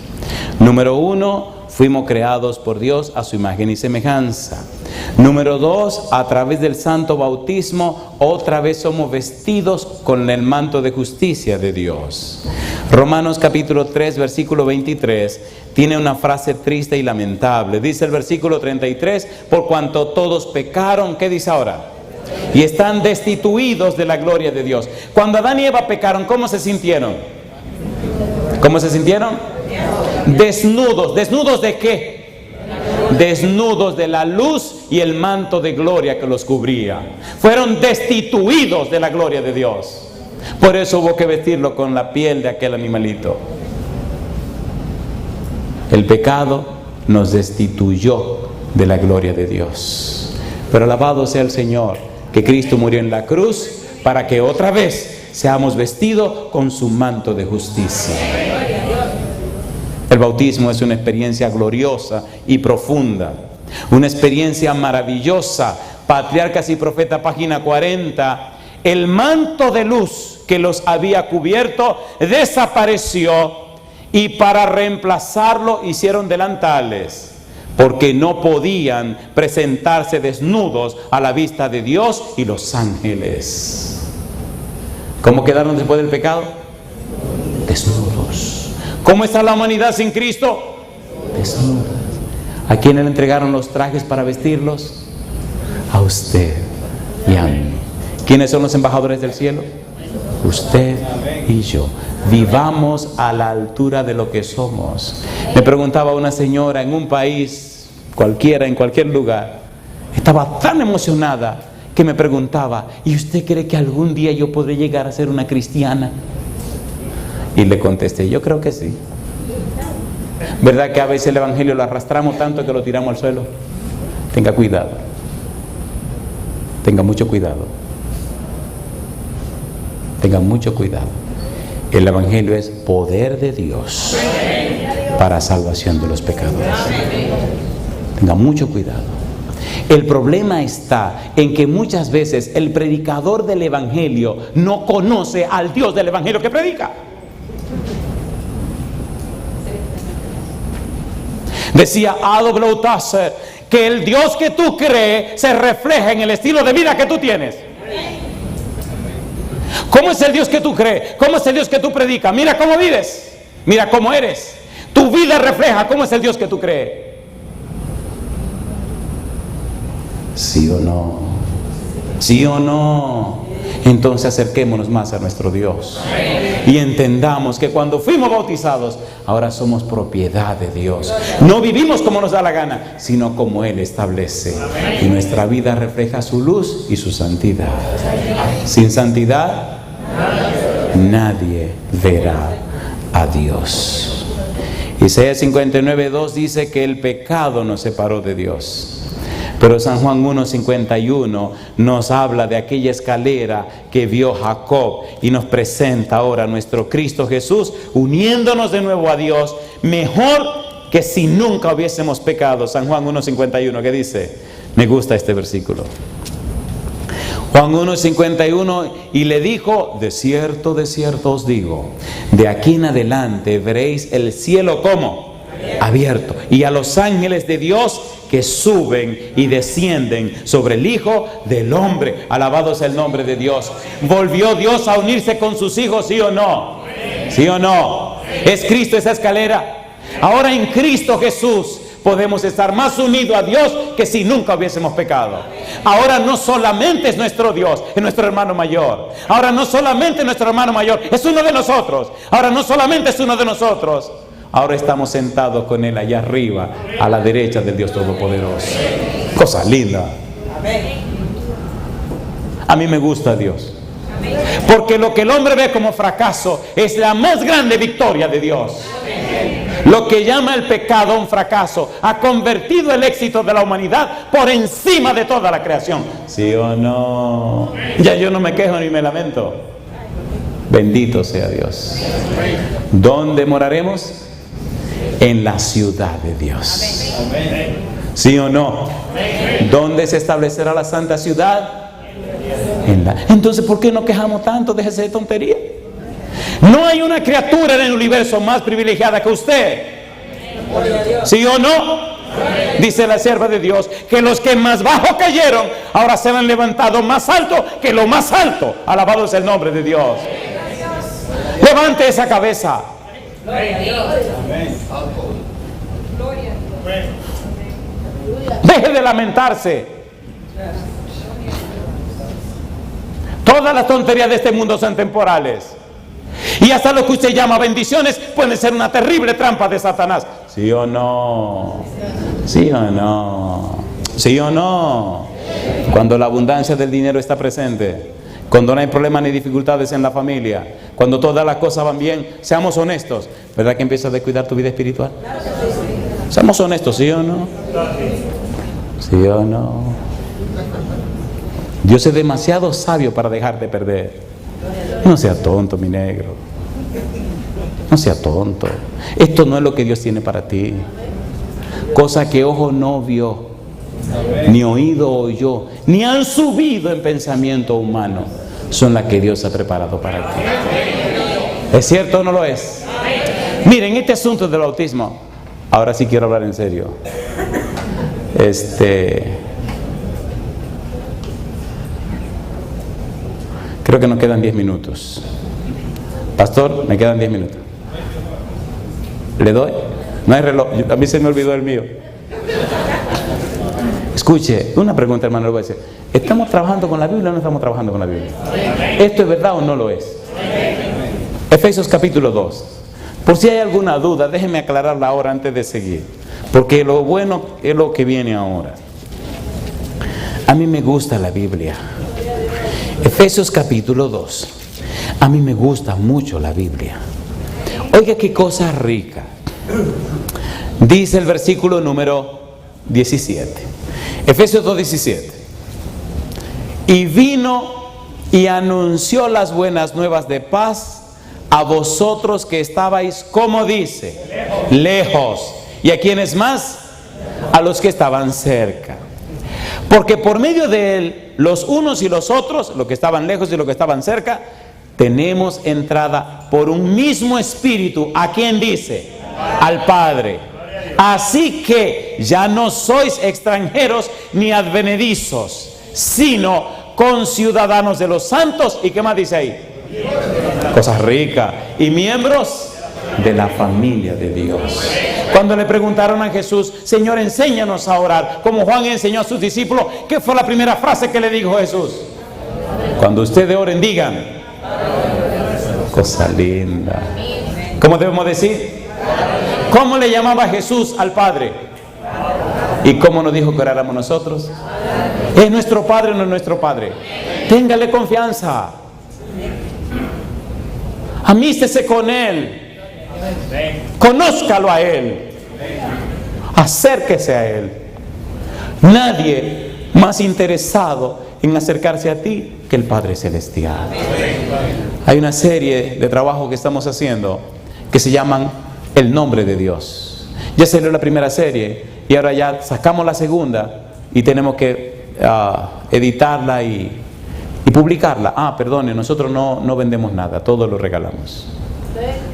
Número 1, fuimos creados por Dios a su imagen y semejanza. Número 2, a través del santo bautismo, otra vez somos vestidos con el manto de justicia de Dios. Romanos capítulo 3, versículo 23, tiene una frase triste y lamentable. Dice el versículo 33, por cuanto todos pecaron, ¿qué dice ahora? Y están destituidos de la gloria de Dios. Cuando Adán y Eva pecaron, ¿cómo se sintieron? ¿Cómo se sintieron? Desnudos. ¿Desnudos de qué? Desnudos de la luz y el manto de gloria que los cubría. Fueron destituidos de la gloria de Dios. Por eso hubo que vestirlo con la piel de aquel animalito. El pecado nos destituyó de la gloria de Dios. Pero alabado sea el Señor, que Cristo murió en la cruz para que otra vez seamos vestidos con su manto de justicia. El bautismo es una experiencia gloriosa y profunda. Una experiencia maravillosa. Patriarcas y Profetas, página 40. El manto de luz que los había cubierto desapareció y para reemplazarlo hicieron delantales, porque no podían presentarse desnudos a la vista de Dios y los ángeles. ¿Cómo quedaron después del pecado? Desnudos. ¿Cómo está la humanidad sin Cristo? Desnuda. ¿A quién le entregaron los trajes para vestirlos? A usted y a mí. ¿Quiénes son los embajadores del cielo? Usted y yo. Vivamos a la altura de lo que somos. Me preguntaba una señora en un país cualquiera, en cualquier lugar, estaba tan emocionada que me preguntaba: ¿y usted cree que algún día yo podré llegar a ser una cristiana? Y le contesté: yo creo que sí. ¿Verdad que a veces el evangelio lo arrastramos tanto que lo tiramos al suelo? Tenga cuidado. Tenga mucho cuidado. Tenga mucho cuidado. El evangelio es poder de Dios para salvación de los pecadores. Tenga mucho cuidado. El problema está en que muchas veces el predicador del evangelio no conoce al Dios del evangelio que predica. Decía Adolf Lautasser que el Dios que tú crees se refleja en el estilo de vida que tú tienes. ¿Cómo es el Dios que tú crees? ¿Cómo es el Dios que tú predicas? Mira cómo vives, mira cómo eres. Tu vida refleja cómo es el Dios que tú crees. ¿Sí o no? ¿Sí o no? Entonces acerquémonos más a nuestro Dios y entendamos que cuando fuimos bautizados, ahora somos propiedad de Dios. No vivimos como nos da la gana, sino como Él establece. Y nuestra vida refleja su luz y su santidad. Sin santidad, nadie verá a Dios. Isaías 59:2 dice que el pecado nos separó de Dios. Pero San Juan 1:51 nos habla de aquella escalera que vio Jacob y nos presenta ahora a nuestro Cristo Jesús, uniéndonos de nuevo a Dios, mejor que si nunca hubiésemos pecado. San Juan 1:51, ¿qué dice? Me gusta este versículo. Juan 1:51, y le dijo: de cierto os digo, de aquí en adelante veréis el cielo como abierto, y a los ángeles de Dios que suben y descienden sobre el Hijo del Hombre. Alabado sea el nombre de Dios. ¿Volvió Dios a unirse con sus hijos, sí o no? ¿Sí o no? ¿Es Cristo esa escalera? Ahora en Cristo Jesús podemos estar más unidos a Dios que si nunca hubiésemos pecado. Ahora no solamente es nuestro Dios, es nuestro hermano mayor. Ahora no solamente nuestro hermano mayor, es uno de nosotros. Ahora no solamente es uno de nosotros, ahora estamos sentados con Él allá arriba, a la derecha del Dios Todopoderoso. Cosa linda. A mí me gusta Dios, porque lo que el hombre ve como fracaso es la más grande victoria de Dios. Lo que llama el pecado un fracaso ha convertido el éxito de la humanidad por encima de toda la creación. ¿Sí o no? Ya yo no me quejo ni me lamento. Bendito sea Dios. ¿Dónde moraremos? En la ciudad de Dios. ¿Sí o no? ¿Dónde se establecerá la santa ciudad? Entonces, ¿por qué nos quejamos tanto? Déjese de tontería. No hay una criatura en el universo más privilegiada que usted. ¿Sí o no? Dice la sierva de Dios que los que más bajo cayeron ahora se han levantado más alto que lo más alto. Alabado es el nombre de Dios. Levante esa cabeza. Deje de lamentarse. Todas las tonterías de este mundo son temporales. Y hasta lo que usted llama bendiciones puede ser una terrible trampa de Satanás. ¿Sí o no? ¿Sí o no? ¿Sí o no? Cuando la abundancia del dinero está presente, cuando no hay problemas ni dificultades en la familia, cuando todas las cosas van bien, seamos honestos. ¿Verdad que empiezas a descuidar tu vida espiritual? Seamos honestos, ¿sí o no? ¿Sí o no? Dios es demasiado sabio para dejarte perder. No sea tonto, mi negro. No sea tonto. Esto no es lo que Dios tiene para ti. Cosa que ojo no vio, ni oído oyó, ni han subido en pensamiento humano, son las que Dios ha preparado para ti. ¿Es cierto o no lo es? Miren, este asunto del bautismo, ahora sí quiero hablar en serio. Creo que nos quedan 10 minutos. Pastor, me quedan 10 minutos. ¿Le doy? No hay reloj. A mí se me olvidó el mío. Escuche, una pregunta, hermano, le voy a decir. ¿Estamos trabajando con la Biblia o no estamos trabajando con la Biblia? ¿Esto es verdad o no lo es? Efesios capítulo 2. Por si hay alguna duda, déjenme aclararla ahora antes de seguir. Porque lo bueno es lo que viene ahora. A mí me gusta la Biblia. Efesios capítulo 2. A mí me gusta mucho la Biblia. Oiga qué cosa rica. Dice el versículo número 17. Efesios 2:17. Y vino y anunció las buenas nuevas de paz a vosotros que estabais, como dice, lejos. ¿Y a quiénes más? A los que estaban cerca. Porque por medio de él, los unos y los otros, los que estaban lejos y los que estaban cerca, tenemos entrada por un mismo espíritu. ¿A quién dice? Al Padre. Así que ya no sois extranjeros ni advenedizos, sino conciudadanos de los santos. ¿Y qué más dice ahí? Cosas ricas. Y miembros de la familia de Dios. Cuando le preguntaron a Jesús, Señor, enséñanos a orar, como Juan enseñó a sus discípulos, ¿qué fue la primera frase que le dijo Jesús? Cuando ustedes oren, digan, cosa linda. ¿Cómo debemos decir? ¿Cómo le llamaba Jesús al Padre? ¿Y cómo nos dijo que oráramos nosotros? ¿Es nuestro Padre o no es nuestro Padre? Téngale confianza. Amístese con Él. Conózcalo a Él. Acérquese a Él. Nadie más interesado en acercarse a ti que el Padre Celestial. Hay una serie de trabajo que estamos haciendo que se llaman El Nombre de Dios. Ya salió la primera serie y ahora ya sacamos la segunda y tenemos que editarla y publicarla. Perdone, nosotros no vendemos nada, todo lo regalamos.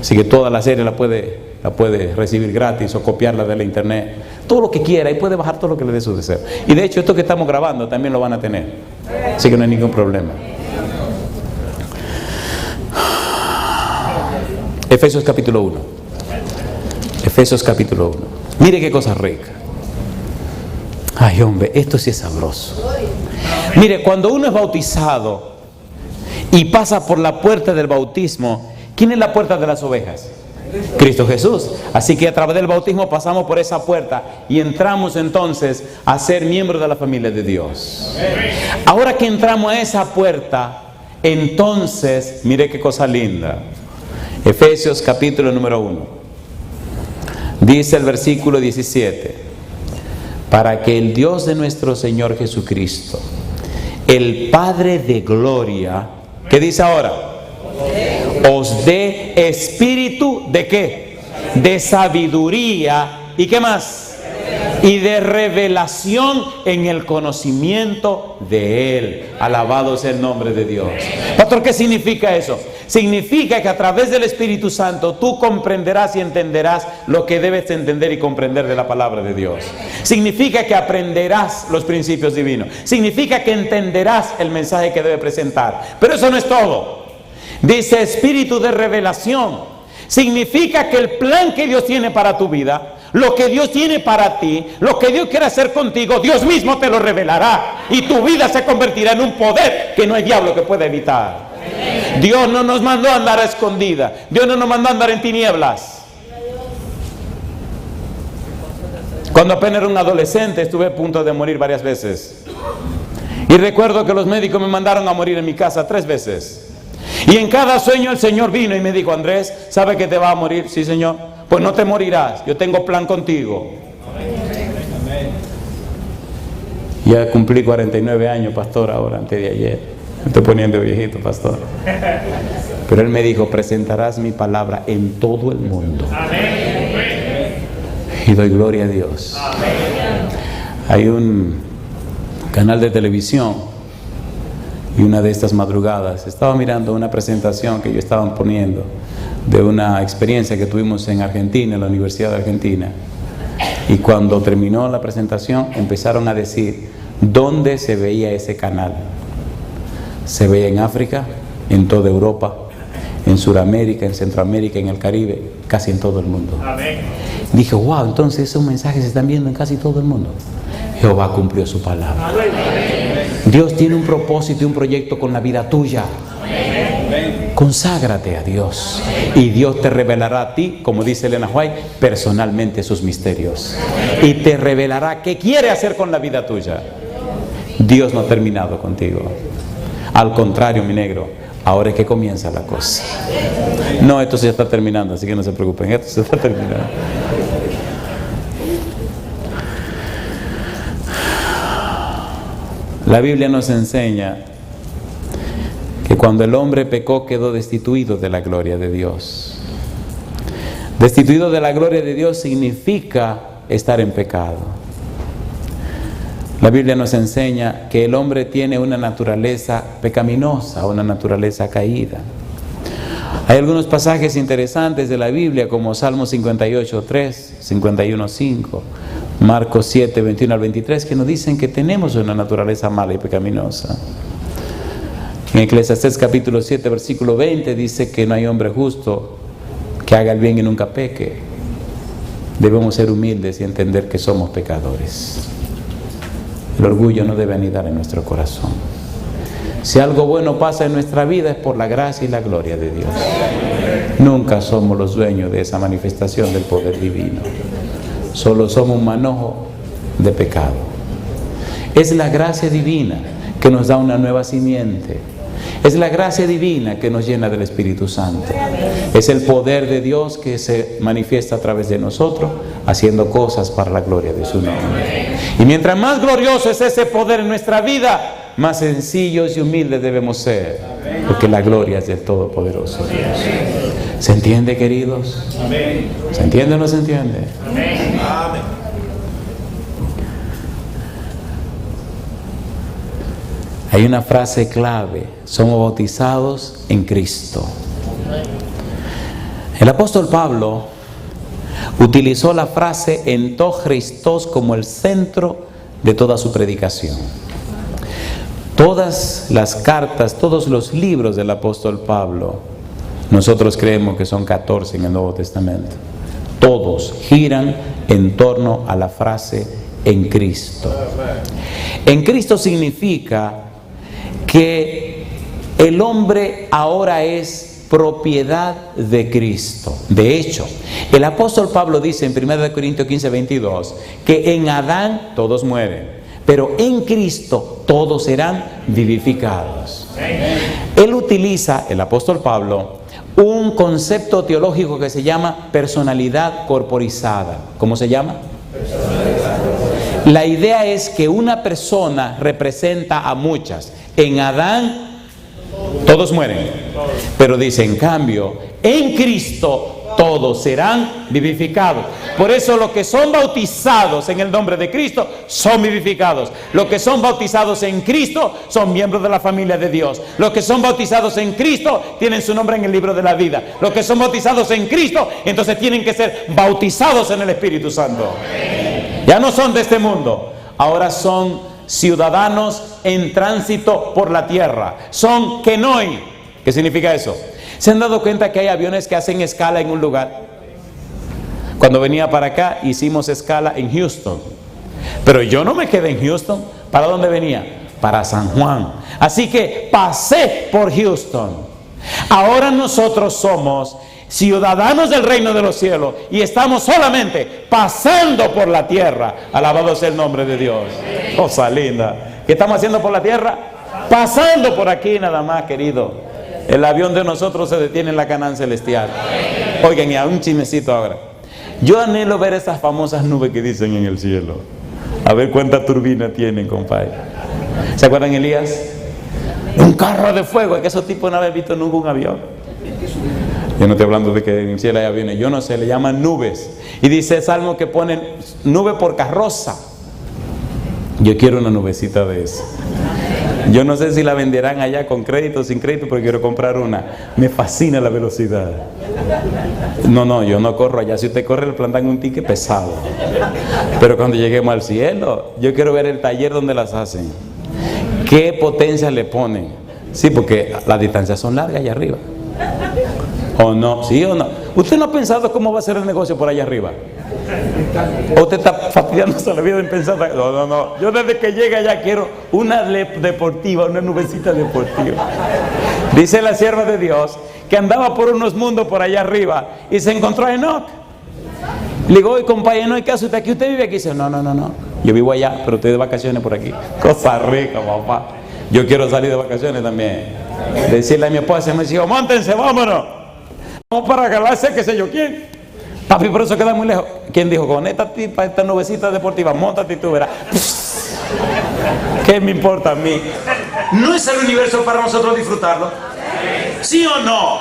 Así que toda la serie la puede recibir gratis o copiarla de la internet, todo lo que quiera, y puede bajar todo lo que le dé su deseo. Y de hecho esto que estamos grabando también lo van a tener, así que no hay ningún problema. Efesios capítulo 1. Efesios capítulo 1. Mire qué cosa rica. Ay, hombre, esto sí es sabroso. Mire, cuando uno es bautizado y pasa por la puerta del bautismo, ¿quién es la puerta de las ovejas? Cristo Jesús. Así que a través del bautismo pasamos por esa puerta y entramos entonces a ser miembros de la familia de Dios. Ahora que entramos a esa puerta, entonces, mire qué cosa linda. Efesios capítulo número 1. Dice el versículo 17. Para que el Dios de nuestro Señor Jesucristo, el Padre de gloria, ¿qué dice ahora? Os dé espíritu de ¿qué? De sabiduría. ¿Y qué más? Y de revelación en el conocimiento de Él. Alabado sea el nombre de Dios. Pastor, ¿qué significa eso? Significa que a través del Espíritu Santo tú comprenderás y entenderás lo que debes entender y comprender de la palabra de Dios. Significa que aprenderás los principios divinos. Significa que entenderás el mensaje que debe presentar. Pero eso no es todo. Dice espíritu de revelación. Significa que el plan que Dios tiene para tu vida, lo que Dios tiene para ti, lo que Dios quiere hacer contigo, Dios mismo te lo revelará. Y tu vida se convertirá en un poder que no hay diablo que pueda evitar. Dios no nos mandó a andar a escondida. Dios no nos mandó a andar en tinieblas. Cuando apenas era un adolescente estuve a punto de morir varias veces. Y recuerdo que los médicos me mandaron a morir en mi casa 3 veces. Y en cada sueño el Señor vino y me dijo, Andrés, ¿sabe que te va a morir? Sí, Señor. Pues no te morirás, yo tengo plan contigo. Ya cumplí 49 años, pastor, ahora, antes de ayer. Me estoy poniendo viejito, pastor. Pero Él me dijo, presentarás mi palabra en todo el mundo. Y doy gloria a Dios. Hay un canal de televisión y una de estas madrugadas estaba mirando una presentación que ellos estaban poniendo de una experiencia que tuvimos en Argentina, en la Universidad de Argentina. Y cuando terminó la presentación empezaron a decir dónde se veía ese canal. Se veía en África, en toda Europa, en Sudamérica, en Centroamérica, en el Caribe, casi en todo el mundo. Amén. Dije, wow, entonces esos mensajes se están viendo en casi todo el mundo. Jehová cumplió su palabra. Amén. Dios tiene un propósito y un proyecto con la vida tuya. Amén. Conságrate a Dios y Dios te revelará a ti, como dice Elena White, personalmente sus misterios. Y te revelará qué quiere hacer con la vida tuya. Dios no ha terminado contigo. Al contrario, mi negro, ahora es que comienza la cosa. No, esto se está terminando, así que no se preocupen, esto se está terminando. La Biblia nos enseña que cuando el hombre pecó quedó destituido de la gloria de Dios. Destituido de la gloria de Dios significa estar en pecado. La Biblia nos enseña que el hombre tiene una naturaleza pecaminosa, una naturaleza caída. Hay algunos pasajes interesantes de la Biblia como Salmo 58:3, 51:5, Marcos 7, 21 al 23, que nos dicen que tenemos una naturaleza mala y pecaminosa. En Eclesiastés capítulo 7, versículo 20 dice que no hay hombre justo que haga el bien y nunca peque. Debemos ser humildes y entender que somos pecadores. El orgullo no debe anidar en nuestro corazón. Si algo bueno pasa en nuestra vida es por la gracia y la gloria de Dios. Nunca somos los dueños de esa manifestación del poder divino. Solo somos un manojo de pecado. Es la gracia divina que nos da una nueva simiente. Es la gracia divina que nos llena del Espíritu Santo. Es el poder de Dios que se manifiesta a través de nosotros, haciendo cosas para la gloria de su nombre. Y mientras más glorioso es ese poder en nuestra vida, más sencillos y humildes debemos ser, porque la gloria es del Todopoderoso Dios. ¿Se entiende, queridos? ¿Se entiende o no se entiende? Hay una frase clave: somos bautizados en Cristo. El apóstol Pablo utilizó la frase en to Christos como el centro de toda su predicación. Todas las cartas, todos los libros del apóstol Pablo, nosotros creemos que son 14 en el Nuevo Testamento, todos giran en torno a la frase en Cristo. En Cristo significa que el hombre ahora es propiedad de Cristo. De hecho, el apóstol Pablo dice en 1 Corintios 15:22 que en Adán todos mueren, pero en Cristo todos serán vivificados. Él utiliza, el apóstol Pablo, un concepto teológico que se llama personalidad corporizada. ¿Cómo se llama? La idea es que una persona representa a muchas. En Adán todos mueren, pero dice, en cambio, en Cristo todos serán vivificados. Por eso los que son bautizados en el nombre de Cristo son vivificados. Los que son bautizados en Cristo son miembros de la familia de Dios. Los que son bautizados en Cristo tienen su nombre en el libro de la vida. Los que son bautizados en Cristo entonces tienen que ser bautizados en el Espíritu Santo. Ya no son de este mundo, ahora son ciudadanos en tránsito por la tierra. Son kenoi. ¿Qué significa eso? ¿Se han dado cuenta que hay aviones que hacen escala en un lugar? Cuando venía para acá hicimos escala en Houston, pero yo no me quedé en Houston. ¿Para dónde venía? Para San Juan. Así que pasé por Houston. Ahora nosotros somos ciudadanos del reino de los cielos y estamos solamente pasando por la tierra. Alabado sea el nombre de Dios. Cosa linda. ¿Qué estamos haciendo por la tierra? Pasando por aquí nada más, querido. El avión de nosotros se detiene en la Canaán celestial. Oigan, y a un chismecito ahora. Yo anhelo ver esas famosas nubes que dicen en el cielo. A ver cuánta turbina tienen, compadre. ¿Se acuerdan, Elías? Un carro de fuego. Es que esos tipos no habían visto nunca un avión. Yo no estoy hablando de que en el cielo hay aviones. Yo no sé, le llaman nubes. Y dice el Salmo que ponen nube por carroza. Yo quiero una nubecita de eso. Yo no sé si la venderán allá con crédito o sin crédito, pero quiero comprar una. Me fascina la velocidad. No, yo no corro allá. Si usted corre, le plantan un ticket pesado. Pero cuando lleguemos al cielo, yo quiero ver el taller donde las hacen. ¿Qué potencia le ponen? Sí, porque las distancias son largas allá arriba. ¿O no? ¿Sí o no? ¿Usted no ha pensado cómo va a ser el negocio por allá arriba? ¿O usted está fastidiándose la vida en pensar? No. Yo desde que llegue allá quiero una deportiva, una nubecita deportiva. Dice la sierva de Dios que andaba por unos mundos por allá arriba y se encontró a Enoch. Le digo, oye, compadre Enoch, ¿qué hace usted aquí? ¿Usted vive aquí? Dice, no. Yo vivo allá, pero estoy de vacaciones por aquí. Cosa rica, papá. Yo quiero salir de vacaciones también. Decirle a mi esposa y me dijo, móntense, vámonos. Vamos para Galacia, qué sé yo quién. Papi, por eso queda muy lejos. ¿Quién dijo? Conéctate para esta nubecita deportiva, móntate y tú verás. ¿Qué me importa a mí? ¿No es el universo para nosotros disfrutarlo? ¿Sí o no?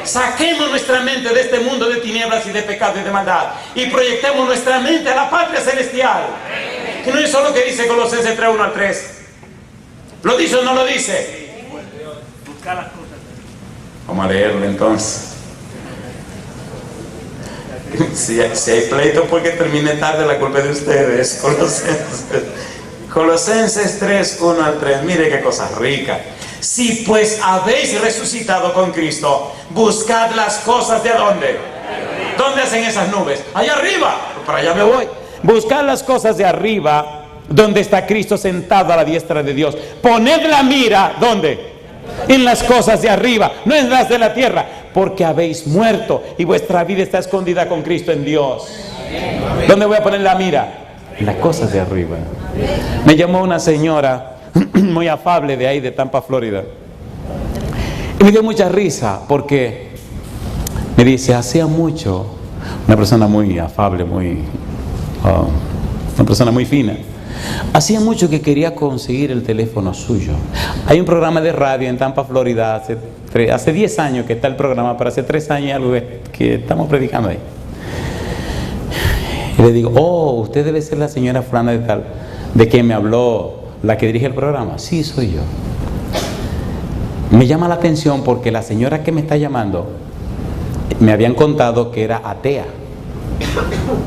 Saquemos nuestra mente de este mundo de tinieblas y de pecado y de maldad y proyectemos nuestra mente a la patria celestial. Que no es solo que dice Colosenses 3, 1 al 3. ¿Lo dice o no lo dice? Vamos a leerlo entonces. Si hay pleito porque termine tarde, la culpa es de ustedes. Colosenses 3, 1 al 3. Mire qué cosa rica. Si pues habéis resucitado con Cristo, buscad las cosas de ¿dónde? ¿Dónde hacen esas nubes? Allá arriba. Para allá me voy. Buscad las cosas de arriba, donde está Cristo sentado a la diestra de Dios. Poned la mira, ¿dónde? En las cosas de arriba, no en las de la tierra, porque habéis muerto y vuestra vida está escondida con Cristo en Dios. ¿Dónde voy a poner la mira? En las cosas de arriba. Me llamó una señora muy afable de ahí, de Tampa, Florida, y me dio mucha risa porque me dice, hacía mucho, una persona muy afable, una persona muy fina, hacía mucho que quería conseguir el teléfono suyo. Hay un programa de radio en Tampa, Florida, hace 10 años que está el programa, pero hace 3 años algo que estamos predicando ahí. Y le digo, usted debe ser la señora fulana de tal, de quien me habló la que dirige el programa. Sí, soy yo. Me llama la atención porque la señora que me está llamando me habían contado que era atea,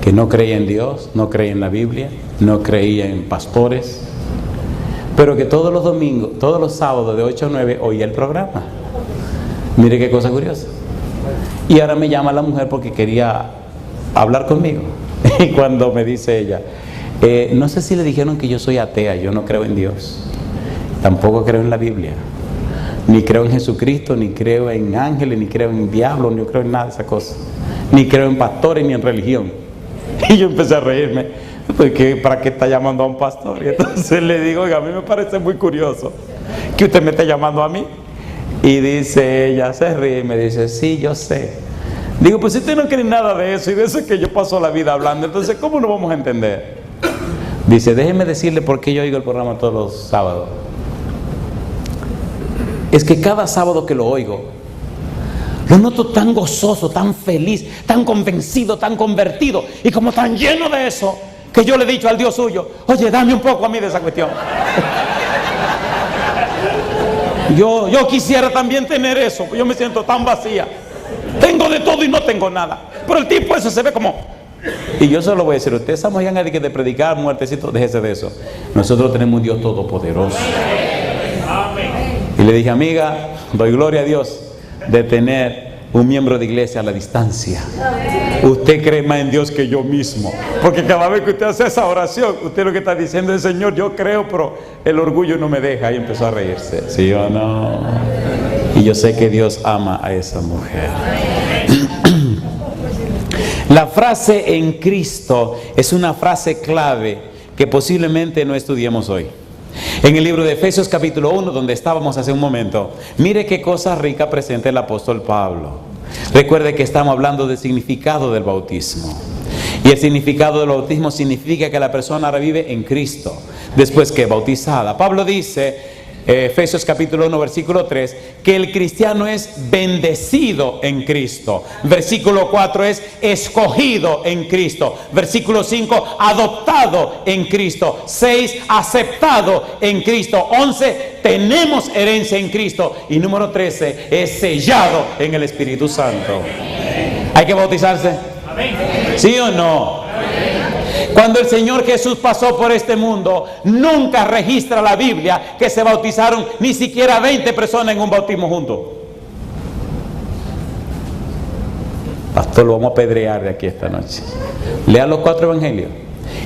que no creía en Dios, no creía en la Biblia, no creía en pastores, pero que todos los domingos, todos los sábados de 8 a 9 oía el programa. Mire qué cosa curiosa. Y ahora me llama la mujer porque quería hablar conmigo. Y cuando me dice ella, no sé si le dijeron que yo soy atea, yo no creo en Dios, tampoco creo en la Biblia, ni creo en Jesucristo, ni creo en ángeles, ni creo en diablos, ni creo en nada de esas cosas, ni creo en pastores, ni en religión. Y yo empecé a reírme, porque ¿para qué está llamando a un pastor? Y entonces le digo, oiga, a mí me parece muy curioso que usted me esté llamando a mí. Y dice ella, se ríe y me dice, sí, yo sé. Digo, pues si usted no cree nada de eso, y de eso es que yo paso la vida hablando, entonces ¿cómo no vamos a entender? Dice, déjeme decirle por qué yo oigo el programa todos los sábados. Es que cada sábado que lo oigo, lo noto tan gozoso, tan feliz, tan convencido, tan convertido, y como tan lleno de eso, que yo le he dicho al Dios suyo, oye, dame un poco a mí de esa cuestión. Yo quisiera también tener eso, yo me siento tan vacía. Tengo de todo y no tengo nada. Pero el tipo ese se ve como... Y yo solo voy a decir, ustedes estamos ya de predicar muertecito, déjese de eso. Nosotros tenemos un Dios todopoderoso. Y le dije, amiga, doy gloria a Dios de tener un miembro de iglesia a la distancia. Usted cree más en Dios que yo mismo, porque cada vez que usted hace esa oración, usted lo que está diciendo es, Señor, yo creo, pero el orgullo no me deja. Y empezó a reírse, ¿sí o no? Y yo sé que Dios ama a esa mujer. La frase en Cristo es una frase clave que posiblemente no estudiemos hoy. En el libro de Efesios capítulo 1, donde estábamos hace un momento, mire qué cosa rica presenta el apóstol Pablo. Recuerde que estamos hablando del significado del bautismo. Y el significado del bautismo significa que la persona ahora vive en Cristo después que es bautizada. Pablo dice, Efesios capítulo 1 versículo 3, que el cristiano es bendecido en Cristo. Versículo 4 es escogido en Cristo. Versículo 5, adoptado en Cristo. 6, aceptado en Cristo. 11, tenemos herencia en Cristo. Y número 13, es sellado en el Espíritu Santo. ¿Hay que bautizarse? ¿Sí o no? Cuando el Señor Jesús pasó por este mundo, nunca registra la Biblia que se bautizaron ni siquiera 20 personas en un bautismo juntos. Pastor, lo vamos a apedrear de aquí esta noche. Lea los 4 evangelios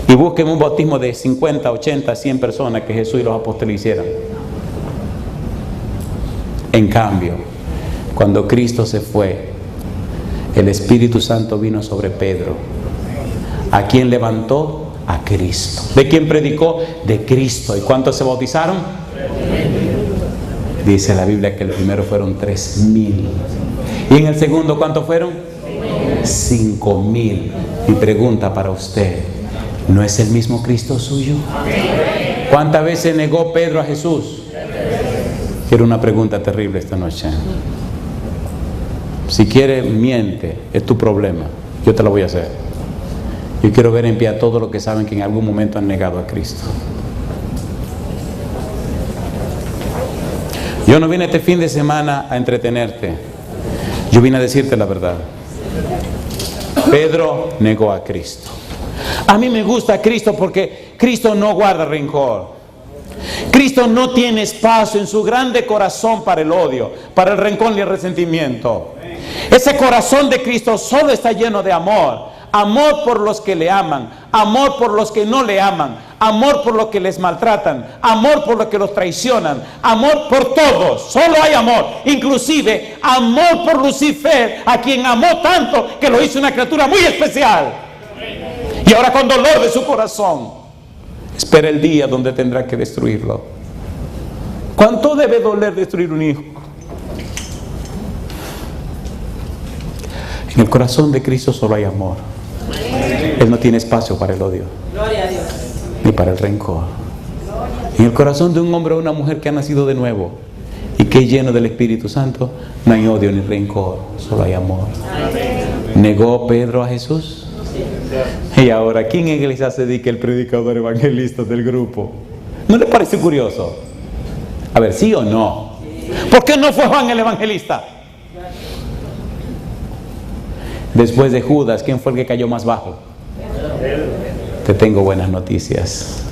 y busquen un bautismo de 50, 80, 100 personas que Jesús y los apóstoles hicieron. En cambio, cuando Cristo se fue, el Espíritu Santo vino sobre Pedro. ¿A quién levantó? A Cristo. ¿De quién predicó? De Cristo. ¿Y cuántos se bautizaron? Dice la Biblia que el primero fueron 3,000. ¿Y en el segundo cuántos fueron? 5,000. Mi pregunta para usted, ¿no es el mismo Cristo suyo? ¿Cuántas veces negó Pedro a Jesús? Quiero una pregunta terrible esta noche. Si quiere, miente, es tu problema. Yo te la voy a hacer. Yo quiero ver en pie a todos los que saben que en algún momento han negado a Cristo. Yo no vine este fin de semana a entretenerte. Yo vine a decirte la verdad. Pedro negó a Cristo. A mí me gusta Cristo porque Cristo no guarda rencor. Cristo no tiene espacio en su grande corazón para el odio, para el rencor y el resentimiento. Ese corazón de Cristo solo está lleno de amor. Amor por los que le aman, amor por los que no le aman, amor por los que les maltratan, amor por los que los traicionan, amor por todos. Solo hay amor, inclusive amor por Lucifer, a quien amó tanto que lo hizo una criatura muy especial. Y ahora con dolor de su corazón espera el día donde tendrá que destruirlo. ¿Cuánto debe doler destruir un hijo? En el corazón de Cristo solo hay amor. Él no tiene espacio para el odio, ni para el rencor. En el corazón de un hombre o una mujer que ha nacido de nuevo y que es lleno del Espíritu Santo, no hay odio ni rencor, solo hay amor. ¿Negó Pedro a Jesús? Y ahora, ¿quién en la iglesia se dedica el predicador evangelista del grupo? ¿No le parece curioso? A ver, ¿sí o no? ¿Por qué no fue Juan el evangelista? Después de Judas, ¿quién fue el que cayó más bajo? Te tengo buenas noticias.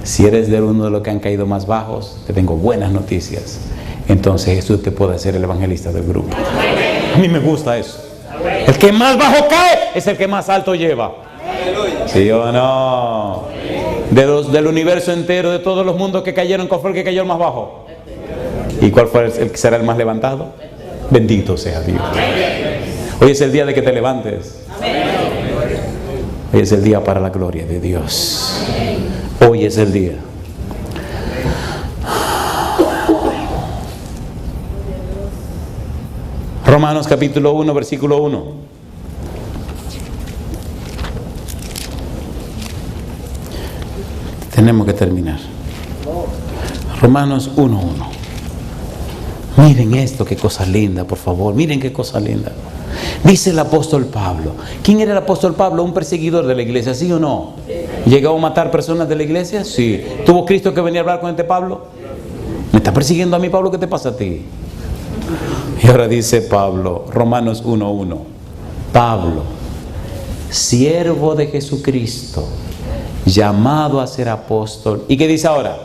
Si eres de uno de los que han caído más bajos, te tengo buenas noticias. Entonces Jesús te puede hacer el evangelista del grupo. A mí me gusta eso. El que más bajo cae es el que más alto lleva. ¿Sí o no? Del universo entero, de todos los mundos que cayeron, ¿cuál fue el que cayó más bajo? ¿Y cuál fue el que será el más levantado? Bendito sea Dios. Hoy es el día de que te levantes. Hoy es el día para la gloria de Dios. Hoy es el día. Romanos capítulo 1, versículo 1. Tenemos que terminar. Romanos 1:1. Miren esto, qué cosa linda, por favor. Miren qué cosa linda. Dice el apóstol Pablo. ¿Quién era el apóstol Pablo? Un perseguidor de la iglesia, ¿sí o no? ¿Llegó a matar personas de la iglesia? Sí. ¿Tuvo Cristo que venir a hablar con este Pablo? ¿Me está persiguiendo a mí, Pablo? ¿Qué te pasa a ti? Y ahora dice Pablo, Romanos 1:1. Pablo, siervo de Jesucristo, llamado a ser apóstol. ¿Y qué dice ahora?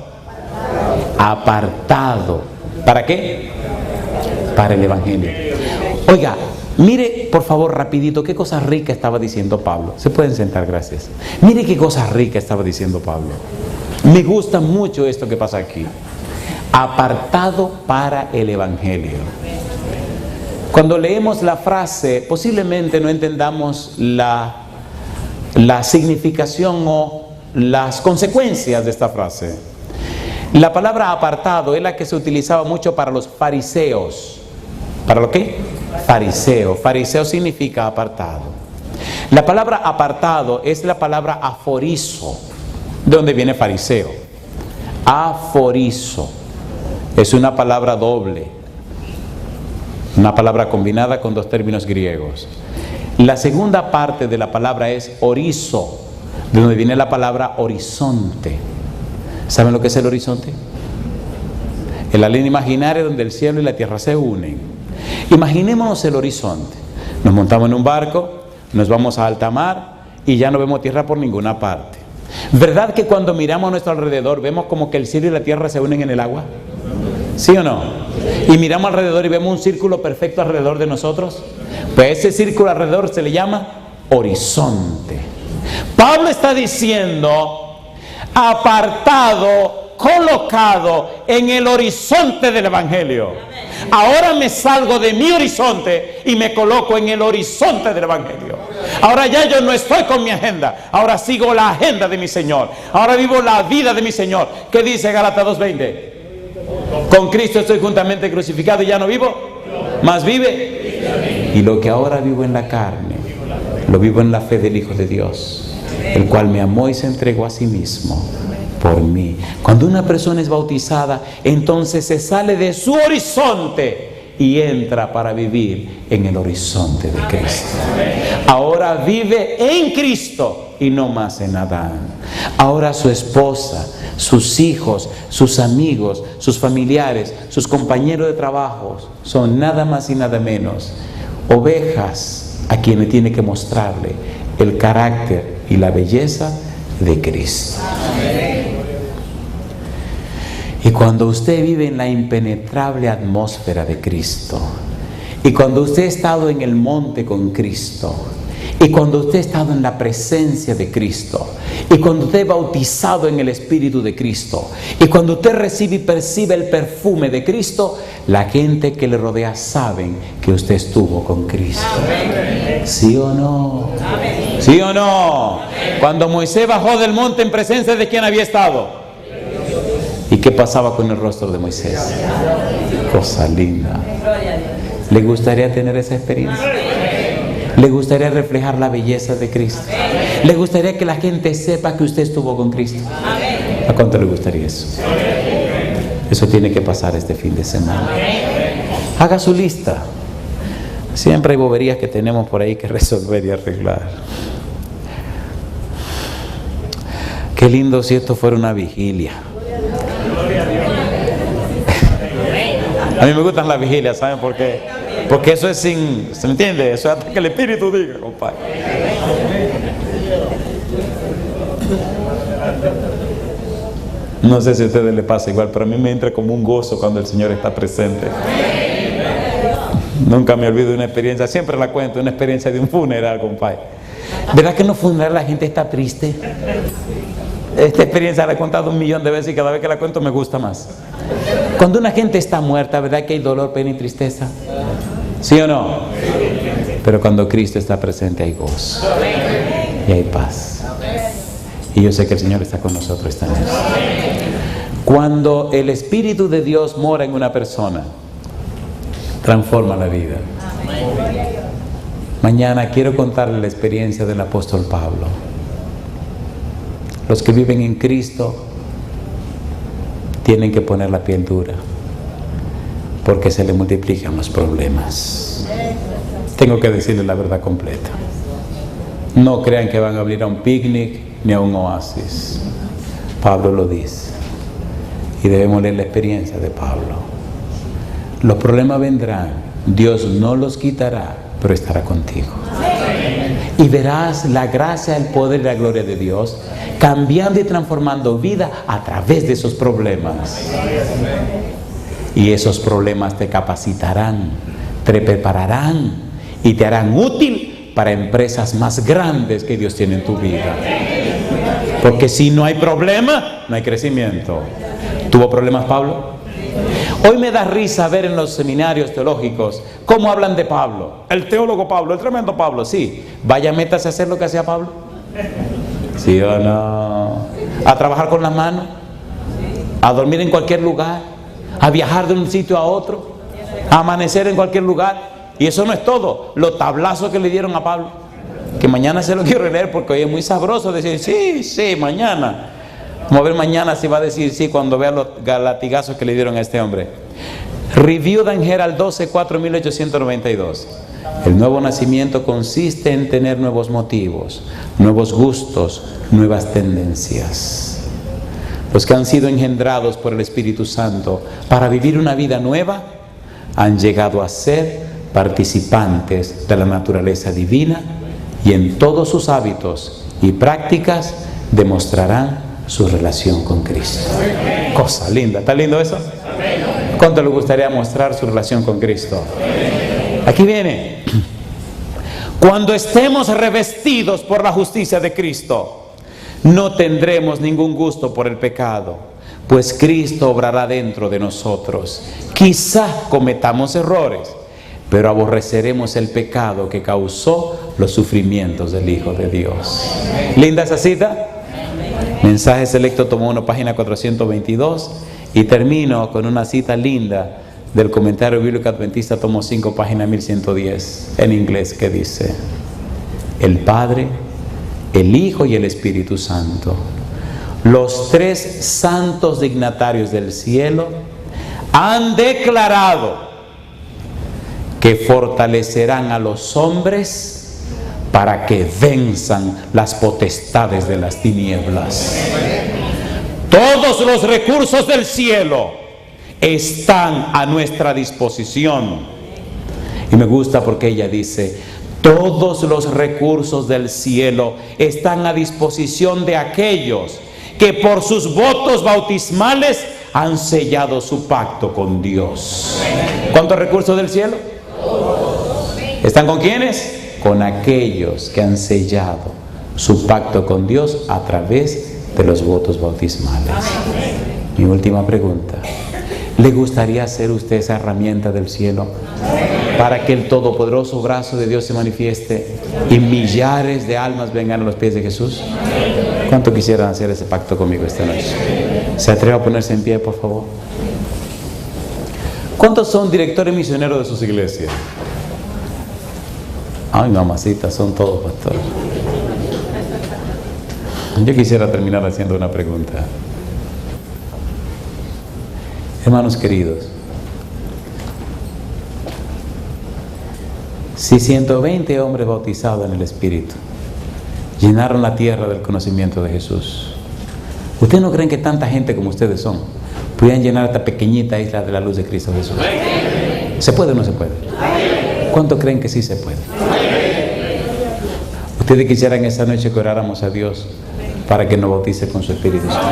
Apartado. ¿Para qué? Para el evangelio. Oiga, mire por favor rapidito qué cosa rica estaba diciendo Pablo. Se pueden sentar, gracias. Mire qué cosa rica estaba diciendo Pablo. Me gusta mucho esto que pasa aquí. Apartado para el evangelio. Cuando leemos la frase, posiblemente no entendamos la significación o las consecuencias de esta frase. La palabra apartado es la que se utilizaba mucho para los fariseos. ¿Para lo qué? Fariseo. Fariseo significa apartado. La palabra apartado es la palabra aforizo, de donde viene fariseo. Aforizo. Es una palabra doble, una palabra combinada con dos términos griegos. La segunda parte de la palabra es orizo, de donde viene la palabra horizonte. ¿Saben lo que es el horizonte? Es la línea imaginaria donde el cielo y la tierra se unen. Imaginémonos el horizonte. Nos montamos en un barco, nos vamos a alta mar y ya no vemos tierra por ninguna parte. ¿Verdad que cuando miramos a nuestro alrededor vemos como que el cielo y la tierra se unen en el agua? ¿Sí o no? Y miramos alrededor y vemos un círculo perfecto alrededor de nosotros. Pues ese círculo alrededor se le llama horizonte. Pablo está diciendo, apartado, colocado en el horizonte del Evangelio. Ahora me salgo de mi horizonte y me coloco en el horizonte del Evangelio. Ahora ya yo no estoy con mi agenda, ahora sigo la agenda de mi Señor. Ahora vivo la vida de mi Señor. ¿Qué dice Gálatas 2:20? Con Cristo estoy juntamente crucificado y ya no vivo, mas vive. Y lo que ahora vivo en la carne, lo vivo en la fe del Hijo de Dios, el cual me amó y se entregó a sí mismo por mí. Cuando una persona es bautizada, entonces se sale de su horizonte y entra para vivir en el horizonte de Cristo. Ahora vive en Cristo y no más en Adán. Ahora su esposa, sus hijos, sus amigos, sus familiares, sus compañeros de trabajo son nada más y nada menos ovejas a quienes tiene que mostrarle el carácter y la belleza de Cristo. Y cuando usted vive en la impenetrable atmósfera de Cristo, y cuando usted ha estado en el monte con Cristo, y cuando usted ha estado en la presencia de Cristo, y cuando usted es bautizado en el Espíritu de Cristo, y cuando usted recibe y percibe el perfume de Cristo, la gente que le rodea saben que usted estuvo con Cristo. ¿Sí o no? ¿Sí o no? Cuando Moisés bajó del monte, ¿en presencia de quién había estado? ¿Y qué pasaba con el rostro de Moisés? Cosa linda. ¿Le gustaría tener esa experiencia? ¿Le gustaría reflejar la belleza de Cristo? ¿Le gustaría que la gente sepa que usted estuvo con Cristo? ¿A cuánto le gustaría eso? Eso tiene que pasar este fin de semana. Haga su lista. Siempre hay boberías que tenemos por ahí que resolver y arreglar. Qué lindo si esto fuera una vigilia. A mí me gustan las vigilias, ¿saben por qué? Porque eso es sin, ¿se me entiende? Eso es hasta que el Espíritu diga, compadre. No sé si a ustedes les pasa igual, pero a mí me entra como un gozo cuando el Señor está presente. Nunca me olvido de una experiencia, siempre la cuento, una experiencia de un funeral, compadre. ¿Verdad que en los funerales la gente está triste? Esta experiencia la he contado 1.000.000 de veces y cada vez que la cuento me gusta más. Cuando una gente está muerta, ¿verdad que hay dolor, pena y tristeza? ¿Sí o no? Pero cuando Cristo está presente hay gozo y hay paz. Y yo sé que el Señor está con nosotros esta noche. Cuando el Espíritu de Dios mora en una persona, transforma la vida. Mañana quiero contarle la experiencia del apóstol Pablo. Los que viven en Cristo tienen que poner la piel dura, porque se le multiplican los problemas. Tengo que decirles la verdad completa. No crean que van a abrir a un picnic ni a un oasis. Pablo lo dice. Y debemos leer la experiencia de Pablo. Los problemas vendrán, Dios no los quitará, pero estará contigo. Y verás la gracia, el poder y la gloria de Dios cambiando y transformando vida a través de esos problemas. Y esos problemas te capacitarán, te prepararán y te harán útil para empresas más grandes que Dios tiene en tu vida. Porque si no hay problema, no hay crecimiento. ¿Tuvo problemas Pablo? Hoy me da risa ver en los seminarios teológicos cómo hablan de Pablo. El teólogo Pablo, el tremendo Pablo, sí. Vaya, métase a hacer lo que hacía Pablo. ¿Sí o no? A trabajar con las manos, a dormir en cualquier lugar, a viajar de un sitio a otro, a amanecer en cualquier lugar. Y eso no es todo, los tablazos que le dieron a Pablo, que mañana se lo quiero leer porque hoy es muy sabroso decir, sí, mañana. Vamos a ver mañana si va a decir sí cuando vea los latigazos que le dieron a este hombre. Review and Herald 12/4, 1892. El nuevo nacimiento consiste en tener nuevos motivos, nuevos gustos, nuevas tendencias. Los que han sido engendrados por el Espíritu Santo para vivir una vida nueva han llegado a ser participantes de la naturaleza divina y en todos sus hábitos y prácticas demostrarán su relación con Cristo. Cosa linda, ¿está lindo eso? ¿Cuánto le gustaría mostrar su relación con Cristo? Aquí viene. Cuando estemos revestidos por la justicia de Cristo, no tendremos ningún gusto por el pecado, pues Cristo obrará dentro de nosotros. Quizá cometamos errores, pero aborreceremos el pecado que causó los sufrimientos del Hijo de Dios. ¿Linda esa cita? Mensaje Selecto, tomo 1, página 422. Y termino con una cita linda del Comentario Bíblico Adventista, tomo 5, página 1110, en inglés, que dice: el Padre, el Hijo y el Espíritu Santo, los tres santos dignatarios del cielo, han declarado que fortalecerán a los hombres para que venzan las potestades de las tinieblas. Todos los recursos del cielo están a nuestra disposición. Y me gusta porque ella dice: todos los recursos del cielo están a disposición de aquellos que por sus votos bautismales han sellado su pacto con Dios. ¿Cuántos recursos del cielo? ¿Están con quiénes? Con aquellos que han sellado su pacto con Dios a través de los votos bautismales. Mi última pregunta: ¿le gustaría ser usted esa herramienta del cielo para que el todopoderoso brazo de Dios se manifieste y millares de almas vengan a los pies de Jesús? ¿Cuánto quisieran hacer ese pacto conmigo esta noche? ¿Se atreve a ponerse en pie, por favor? ¿Cuántos son directores misioneros de sus iglesias? Ay, mamacita, son todos pastores. Yo quisiera terminar haciendo una pregunta. Hermanos queridos, si 120 hombres bautizados en el Espíritu llenaron la tierra del conocimiento de Jesús, ¿ustedes no creen que tanta gente como ustedes son pudieran llenar esta pequeñita isla de la luz de Cristo Jesús? ¿Se puede o no se puede? ¿Cuánto creen que sí se puede? Ustedes quisieran esta noche que oráramos a Dios para que nos bautice con su Espíritu Santo.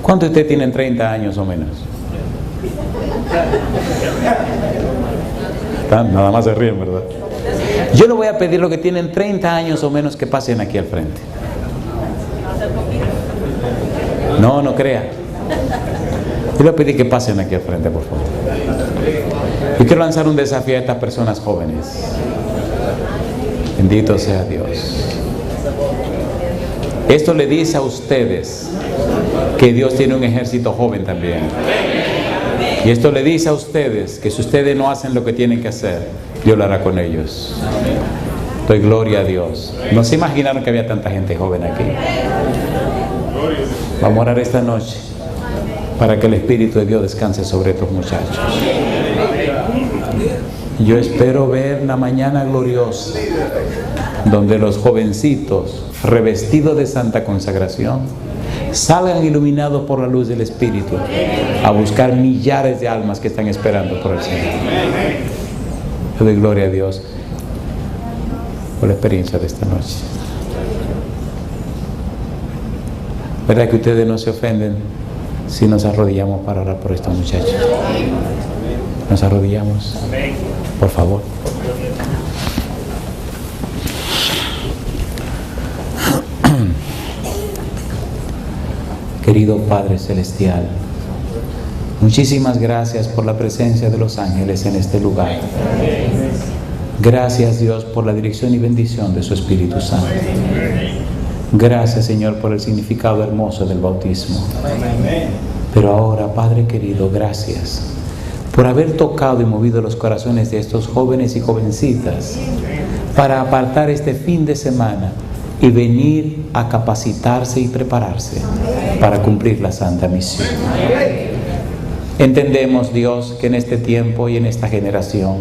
¿Cuántos de ustedes tienen 30 años o menos? Nada más se ríen, ¿verdad? Yo le voy a pedir los que tienen 30 años o menos que pasen aquí al frente. No crea. Yo le voy a pedir que pasen aquí al frente, por favor. Yo quiero lanzar un desafío a estas personas jóvenes. Bendito sea Dios. Esto le dice a ustedes que Dios tiene un ejército joven también. Y esto le dice a ustedes que si ustedes no hacen lo que tienen que hacer, Dios lo hará con ellos. Doy gloria a Dios. ¿No se imaginaron que había tanta gente joven aquí? Vamos a orar esta noche para que el Espíritu de Dios descanse sobre estos muchachos. Yo espero ver la mañana gloriosa donde los jovencitos revestidos de santa consagración salgan iluminados por la luz del Espíritu a buscar millares de almas que están esperando por el Señor. Yo doy gloria a Dios por la experiencia de esta noche. ¿Verdad que ustedes no se ofenden si nos arrodillamos para orar por estos muchachos? Nos arrodillamos, por favor. Querido Padre Celestial, muchísimas gracias por la presencia de los ángeles en este lugar. Gracias, Dios, por la dirección y bendición de su Espíritu Santo. Gracias, Señor, por el significado hermoso del bautismo. Pero ahora, Padre querido, gracias por haber tocado y movido los corazones de estos jóvenes y jovencitas para apartar este fin de semana y venir a capacitarse y prepararse para cumplir la santa misión. Entendemos, Dios, que en este tiempo y en esta generación,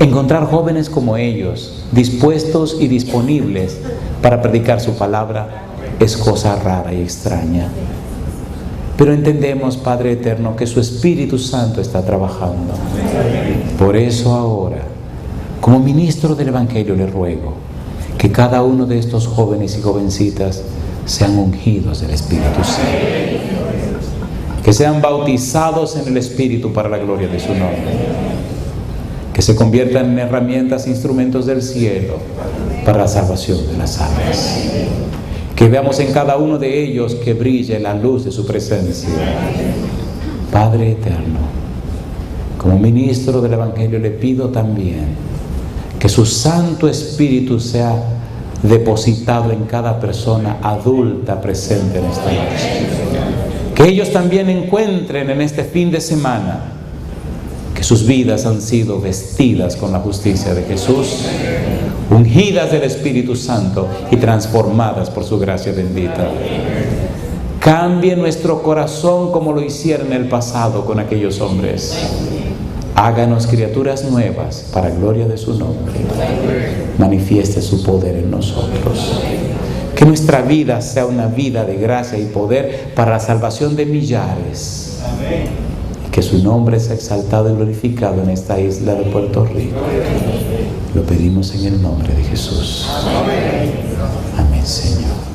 encontrar jóvenes como ellos, dispuestos y disponibles para predicar su palabra, es cosa rara y extraña. Pero entendemos, Padre eterno, que su Espíritu Santo está trabajando. Por eso ahora, como ministro del Evangelio, le ruego que cada uno de estos jóvenes y jovencitas sean ungidos del Espíritu Santo, que sean bautizados en el Espíritu para la gloria de su nombre, que se conviertan en herramientas, instrumentos del cielo para la salvación de las almas. Que veamos en cada uno de ellos que brille la luz de su presencia. Padre eterno, como ministro del Evangelio le pido también que su Santo Espíritu sea depositado en cada persona adulta presente en esta noche. Que ellos también encuentren en este fin de semana que sus vidas han sido vestidas con la justicia de Jesús, ungidas del Espíritu Santo y transformadas por su gracia bendita. Cambie nuestro corazón como lo hicieron en el pasado con aquellos hombres. Háganos criaturas nuevas para gloria de su nombre. Manifieste su poder en nosotros. Que nuestra vida sea una vida de gracia y poder para la salvación de millares. Y que su nombre sea exaltado y glorificado en esta isla de Puerto Rico. Lo pedimos en el nombre de Jesús. Amén, Señor.